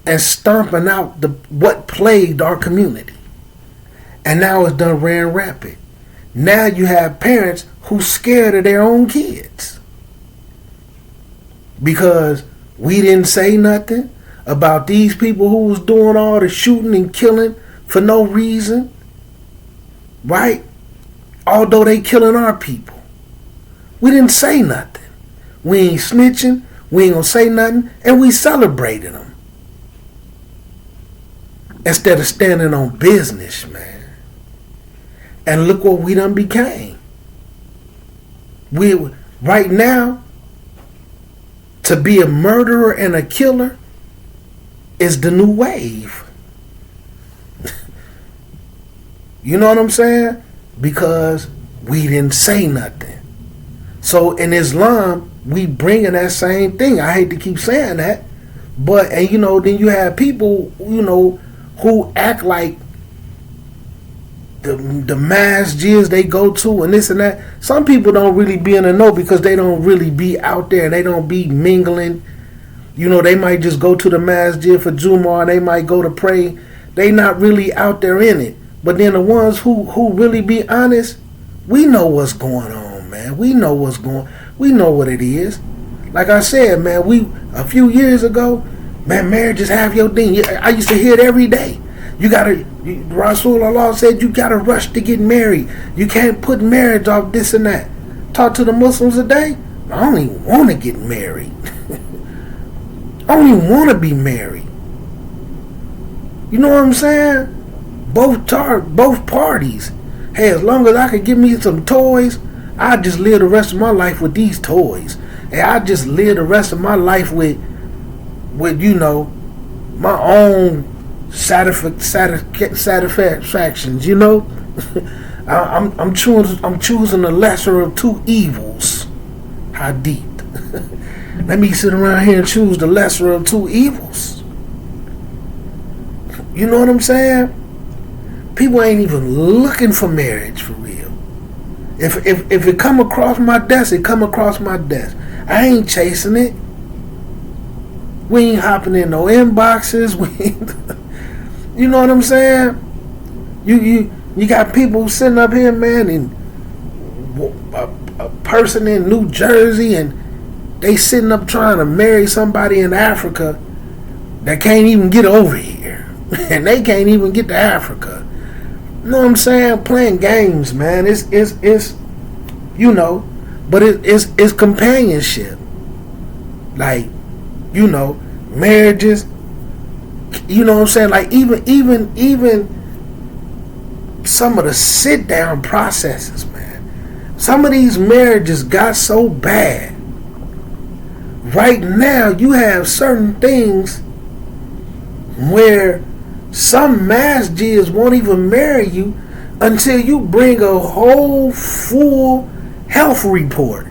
and stomping out what plagued our community. And now it's done ran rampant. Now you have parents who scared of their own kids because we didn't say nothing about these people who was doing all the shooting and killing for no reason, right? Although they killing our people. We didn't say nothing. We ain't snitching. We ain't gonna say nothing. And we celebrated them. Instead of standing on business, man. And look what we done became. Right now, to be a murderer and a killer is the new wave. You know what I'm saying? Because we didn't say nothing. So in Islam, we bringing that same thing. I hate to keep saying that, but and then you have people who act like the masjids they go to and this and that. Some people don't really be in the know because they don't really be out there and they don't be mingling. They might just go to the masjid for Jumu'ah and they might go to pray. They not really out there in it. But then the ones who really be honest, we know what's going on, man. We know what it is. Like I said, man, a few years ago, man, marriage is half your thing. I used to hear it every day. Rasulullah said you gotta rush to get married. You can't put marriage off this and that. Talk to the Muslims today. I don't even want to get married. I don't even want to be married. You know what I'm saying? Both parties. Hey, as long as I could get me some toys, I just live the rest of my life with these toys. And I just live the rest of my life with my own satisfactions. I'm choosing the lesser of two evils. Hadith. Let me sit around here and choose the lesser of two evils. You know what I'm saying? People ain't even looking for marriage for real. If it come across my desk, it come across my desk. I ain't chasing it. We ain't hopping in no inboxes. You know what I'm saying? You got people sitting up here, man, and a person in New Jersey, and they sitting up trying to marry somebody in Africa that can't even get over here, and they can't even get to Africa. You know what I'm saying? Playing games, man. It's but it's companionship. Like, marriages. You know what I'm saying? Like even some of the sit down processes, man. Some of these marriages got so bad. Right now, you have certain things where some masjids won't even marry you until you bring a whole full health report.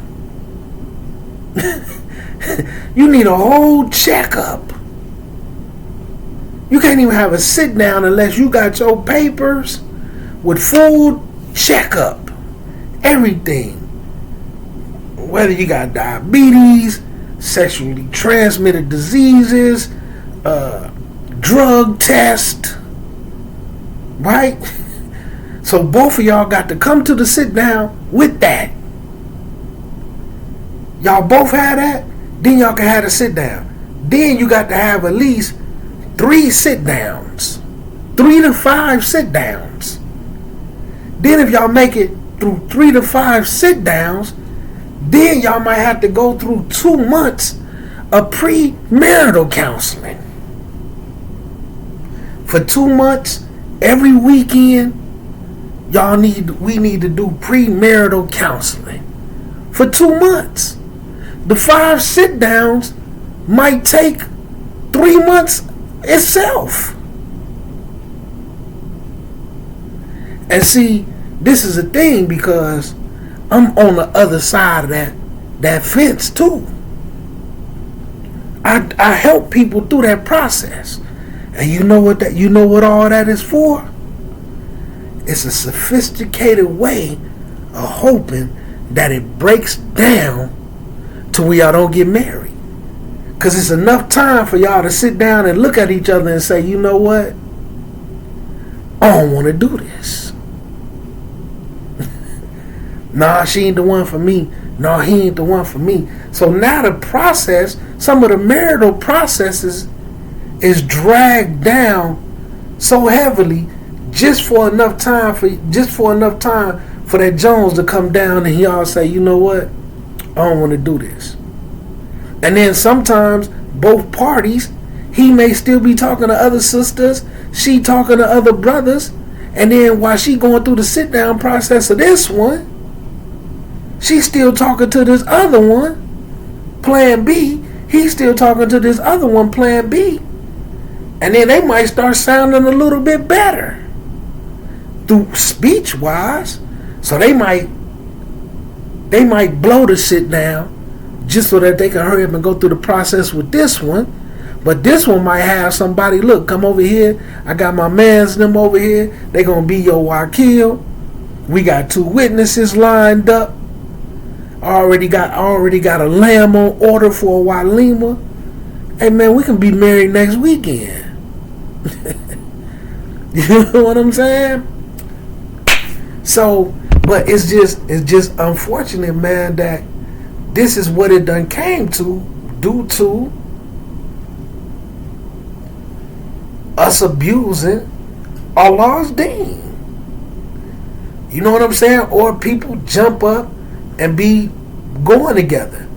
You need a whole checkup. You can't even have a sit down unless you got your papers with full checkup. Everything. Whether you got diabetes, sexually transmitted diseases, drug test, right? So both of y'all got to come to the sit down with that. Y'all both have that, then y'all can have a sit down. Then you got to have at least 3 sit downs, 3 to 5 sit downs. Then if y'all make it through 3 to 5 sit downs, then y'all might have to go through 2 months of premarital counseling. For 2 months, every weekend, we need to do premarital counseling. For 2 months. The 5 sit downs might take 3 months itself. And see, this is a thing because I'm on the other side of that fence too. I help people through that process. And you know what all that is for? It's a sophisticated way of hoping that it breaks down to where y'all don't get married. Because it's enough time for y'all to sit down and look at each other and say, you know what? I don't want to do this. Nah, she ain't the one for me. No, he ain't the one for me. So now the process, some of the marital processes is dragged down so heavily just for enough time for that Jones to come down and y'all say, you know what? I don't want to do this. And then sometimes both parties, he may still be talking to other sisters, she talking to other brothers, and then while she going through the sit down process of this one, she's still talking to this other one, plan B. He's still talking to this other one, plan B. And then they might start sounding a little bit better through speech wise. So they might blow the sit down just so that they can hurry up and go through the process with this one. But this one might have somebody, look, come over here. I got my mans them over here. They gonna be your wakil. We got 2 witnesses lined up. Already got a lamb on order for a walima. Hey man, we can be married next weekend. You know what I'm saying? So, but it's just unfortunate, man, that this is what it done came to due to us abusing Allah's deen. You know what I'm saying? Or people jump up and be going together.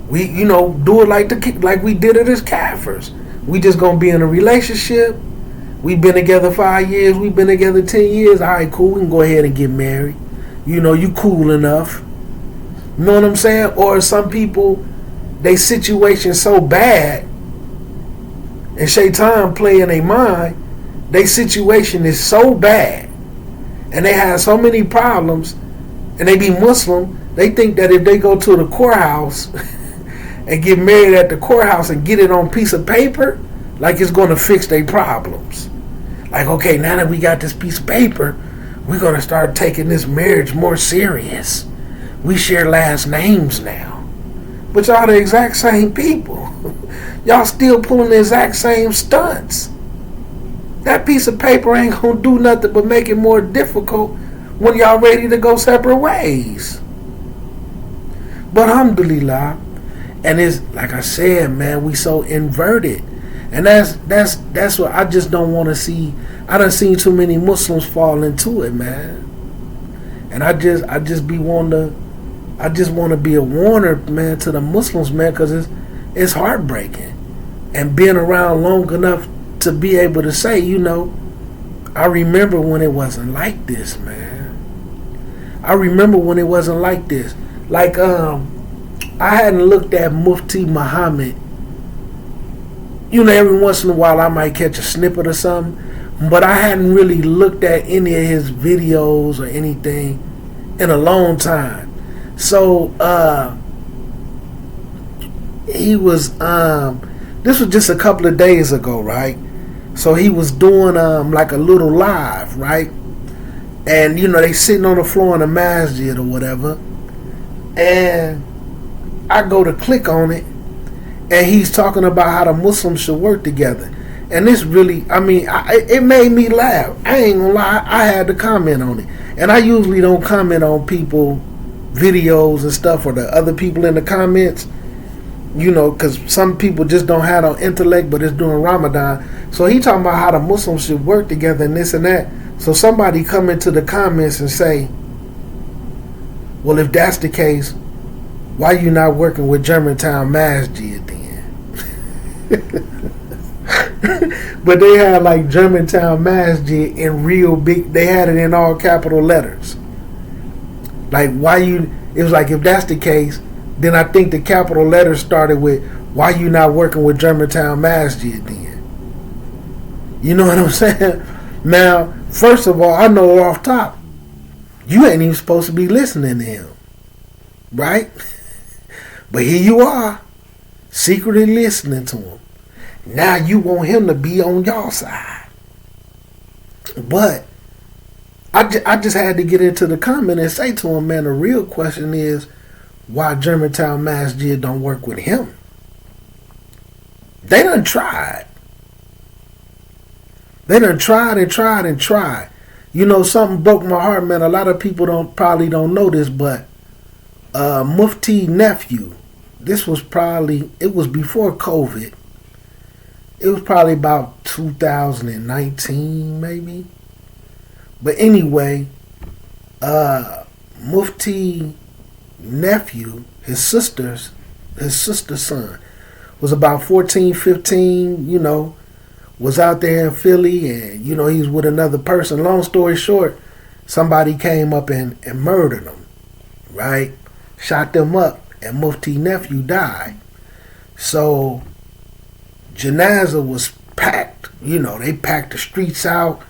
We, do it like we did it as Kafirs. We just gonna be in a relationship. We've been together 5 years. We've been together 10 years. All right, cool. We can go ahead and get married. You cool enough. You know what I'm saying? Or some people, they situation so bad, and Shaitan play in their mind, their situation is so bad, and they have so many problems, and they be Muslim, they think that if they go to the courthouse and get married at the courthouse and get it on a piece of paper, like it's going to fix their problems. Like, okay, now that we got this piece of paper, we're going to start taking this marriage more serious. We share last names now. But y'all the exact same people. Y'all still pulling the exact same stunts. That piece of paper ain't going to do nothing but make it more difficult when y'all ready to go separate ways. But alhamdulillah, and it's like I said, man, we so inverted. And that's what I just don't want to see. I done seen too many Muslims fall into it, man. And I just want to be a warner, man, to the Muslims, man, because it's heartbreaking. And being around long enough to be able to say, I remember when it wasn't like this, man. I remember when it wasn't like this. Like, I hadn't looked at Mufti Muhammad. Every once in a while I might catch a snippet or something, but I hadn't really looked at any of his videos or anything in a long time. So, he was, this was just a couple of days ago, right? So he was doing, like a little live, right? And, they sitting on the floor in the masjid or whatever. And I go to click on it. And he's talking about how the Muslims should work together. And this really, it made me laugh. I ain't gonna lie, I had to comment on it. And I usually don't comment on people videos and stuff or the other people in the comments, because some people just don't have no intellect, but it's during Ramadan. So he talking about how the Muslims should work together and this and that. So somebody come into the comments and say, well, if that's the case, why you not working with Germantown Masjid then? But they had like Germantown Masjid in real big, they had it in all capital letters. Like it was like, if that's the case, then I think the capital letters started with, why you not working with Germantown Masjid then? You know what I'm saying? Now, first of all, I know off top, you ain't even supposed to be listening to him. Right? But here you are. secretly listening to him. Now you want him to be on your side. But I just had to get into the comment and say to him, man, the real question is why Germantown Masjid don't work with him. They done tried. They done tried and tried and tried. You know, something broke my heart, man. A lot of people probably don't know this, but Mufti nephew, it was before COVID. It was probably about 2019, maybe. But anyway, Mufti nephew, his sister's son, was about 14, 15, you know, was out there in Philly, and, you know, he was with another person. Long story short, somebody came up and murdered him, right? Shot them up, and Mufti nephew died. So, Janazah was packed. You know, they packed the streets out.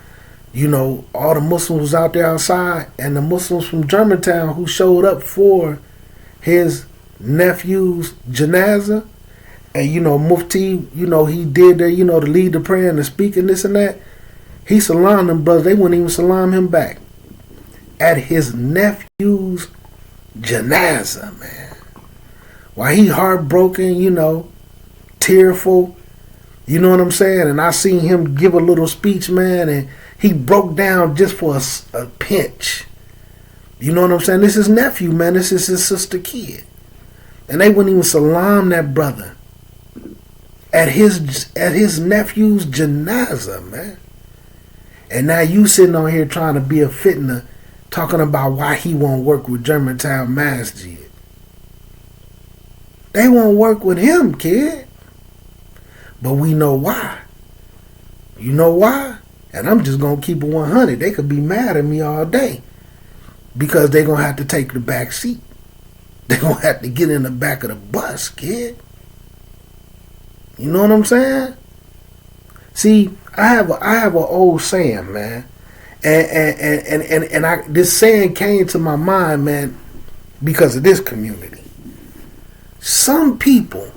You know, all the Muslims was out there outside, and the Muslims from Germantown who showed up for his nephew's janazah, and, you know, Mufti, you know, he did there, you know, to lead the prayer and the speaking, this and that. He salamed them brothers. They wouldn't even salam him back. At his nephew's janazah, man. While he heartbroken, you know, tearful, you know what I'm saying? And I seen him give a little speech, man, and he broke down just for a pinch. You know what I'm saying? This is his nephew, man. This is his sister kid. And they wouldn't even salam that brother at his nephew's janazah, man. And now you sitting on here trying to be a fitna, talking about why he won't work with Germantown Masjid. They won't work with him, kid. But we know why. You know why? And I'm just going to keep it 100. They could be mad at me all day. Because they're going to have to take the back seat. They're going to have to get in the back of the bus, kid. You know what I'm saying? See, I have an old saying, man. And this saying came to my mind, man, because of this community. Some people,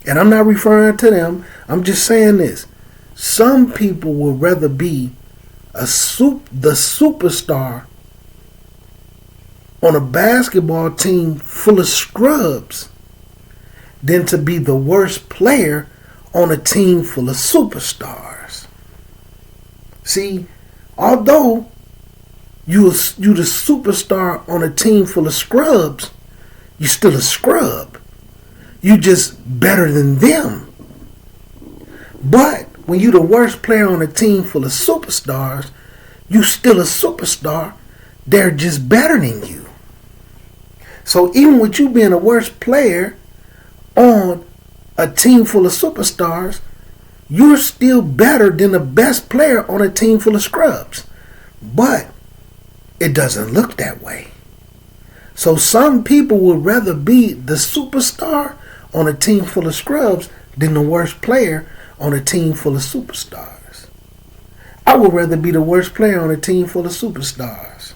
and I'm not referring to them, I'm just saying this. Some people would rather be the superstar on a basketball team full of scrubs than to be the worst player on a team full of superstars. See, although you the superstar on a team full of scrubs, you still a scrub. You just better than them. But when you the worst player on a team full of superstars, you still a superstar. They're just better than you. So even with you being the worst player on a team full of superstars, you're still better than the best player on a team full of scrubs. But it doesn't look that way. So some people would rather be the superstar on a team full of scrubs than the worst player on a team full of superstars. I would rather be the worst player on a team full of superstars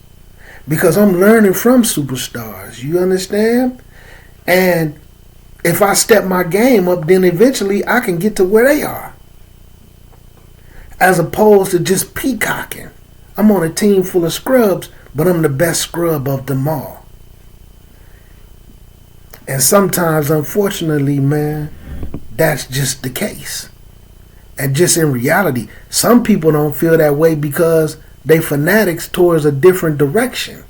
because I'm learning from superstars. You understand? And if I step my game up, then eventually I can get to where they are. As opposed to just peacocking. I'm on a team full of scrubs, but I'm the best scrub of them all. And sometimes, unfortunately, man, that's just the case. And just in reality, some people don't feel that way because they fanatics towards a different direction.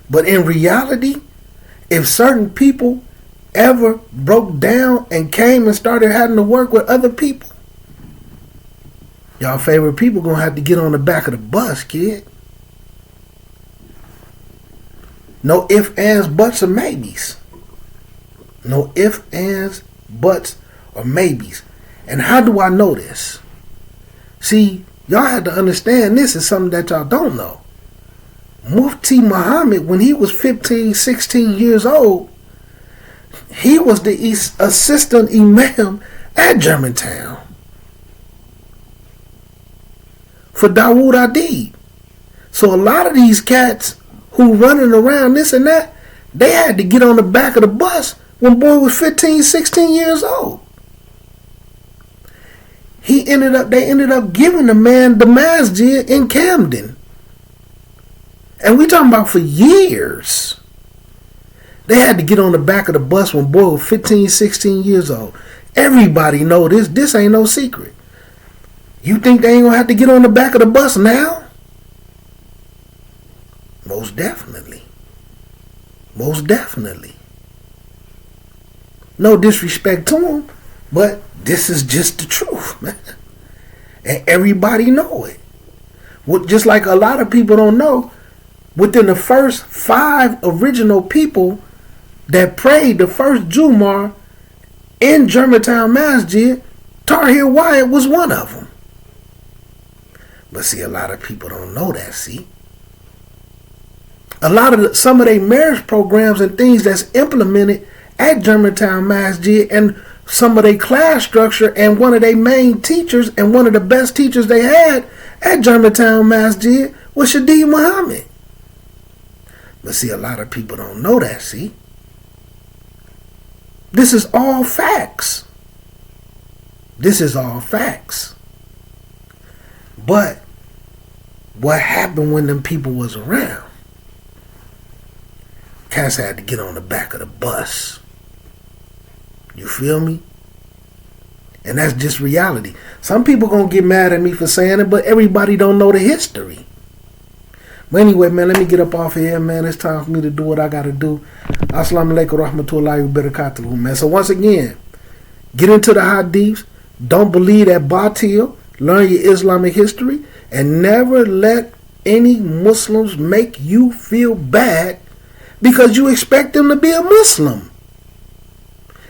But in reality, if certain people ever broke down and came and started having to work with other people, y'all favorite people gonna have to get on the back of the bus, kid. No ifs, ands, buts, or maybes. No ifs, ands, buts, or maybes. And how do I know this? See, y'all have to understand this is something that y'all don't know. Mufti Muhammad, when he was 15, 16 years old, he was the assistant imam at Germantown for Dawood Adib. So a lot of these cats who running around this and that, they had to get on the back of the bus when boy was 15, 16 years old. They ended up giving the man the masjid in Camden. And we talking about for years. They had to get on the back of the bus when boy was 15, 16 years old. Everybody know this. This ain't no secret. You think they ain't gonna have to get on the back of the bus now? Most definitely. Most definitely. No disrespect to them, but this is just the truth, man. And everybody know it. Just like a lot of people don't know, within the first 5 original people that prayed the first Jum'ah in Germantown Masjid, Tahir Wyatt was one of them. But see, a lot of people don't know that, see. Some of their marriage programs and things that's implemented at Germantown Masjid, and some of their class structure, and one of their main teachers and one of the best teachers they had at Germantown Masjid was Shadid Muhammad. But see, a lot of people don't know that, see. This is all facts. This is all facts. But what happened when them people was around? Cats had to get on the back of the bus. You feel me? And that's just reality. Some people gonna get mad at me for saying it, but everybody don't know the history. But anyway, man, let me get up off of here, man. It's time for me to do what I gotta do. Assalamu alaikum rahmatullahi wa barakatuhu, man. So once again, get into the hadiths. Don't believe that batil. Learn your Islamic history. And never let any Muslims make you feel bad because you expect them to be a Muslim.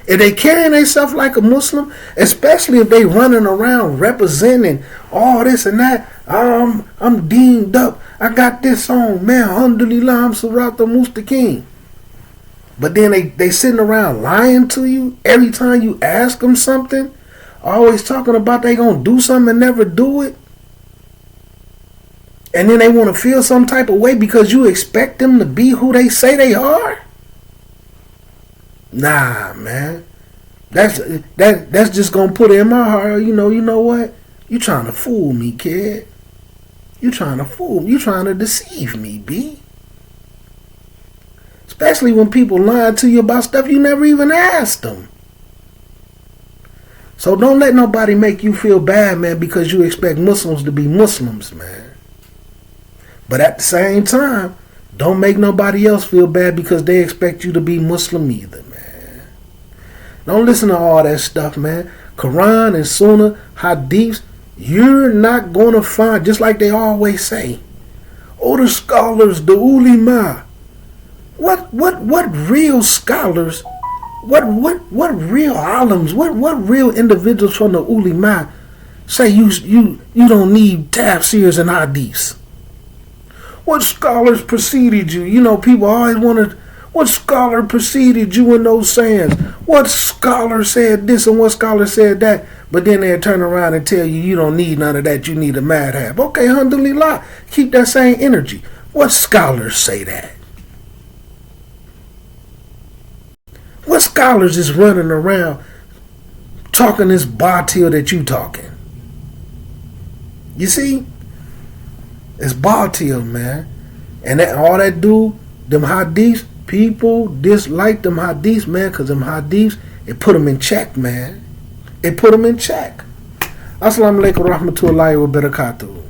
If they carrying themselves like a Muslim, especially if they running around representing all this and that, I'm deemed up, I got this on, man, alhamdulillah, I'm Surat al-Mustaqim. But then they sitting around lying to you every time you ask them something, always talking about they gonna do something and never do it. And then they want to feel some type of way because you expect them to be who they say they are? Nah, man. That's just gonna put it in my heart. You know what? You trying to fool me, kid. You trying to fool me. You trying to deceive me, B. Especially when people lie to you about stuff you never even asked them. So don't let nobody make you feel bad, man, because you expect Muslims to be Muslims, man. But at the same time, don't make nobody else feel bad because they expect you to be Muslim either, man. Don't listen to all that stuff, man. Quran and Sunnah, Hadiths, you're not going to find, just like they always say, oh, the scholars, the ulama. What real scholars, what real alims, what real individuals from the ulama say you don't need tafsirs and hadiths? What scholars preceded you? You know, people always wanted, what scholar preceded you in those sayings? What scholar said this and what scholar said that? But then they'll turn around and tell you, you don't need none of that, you need a madhab. Okay, alhamdulillah, keep that same energy. What scholars say that? What scholars is running around talking this batil that you talking? You see? It's batil, man. And all that do, them hadiths, people dislike them hadiths, man, because them hadiths, it put them in check, man. It put them in check. Assalamu alaikum rahmatullahi wa barakatuh.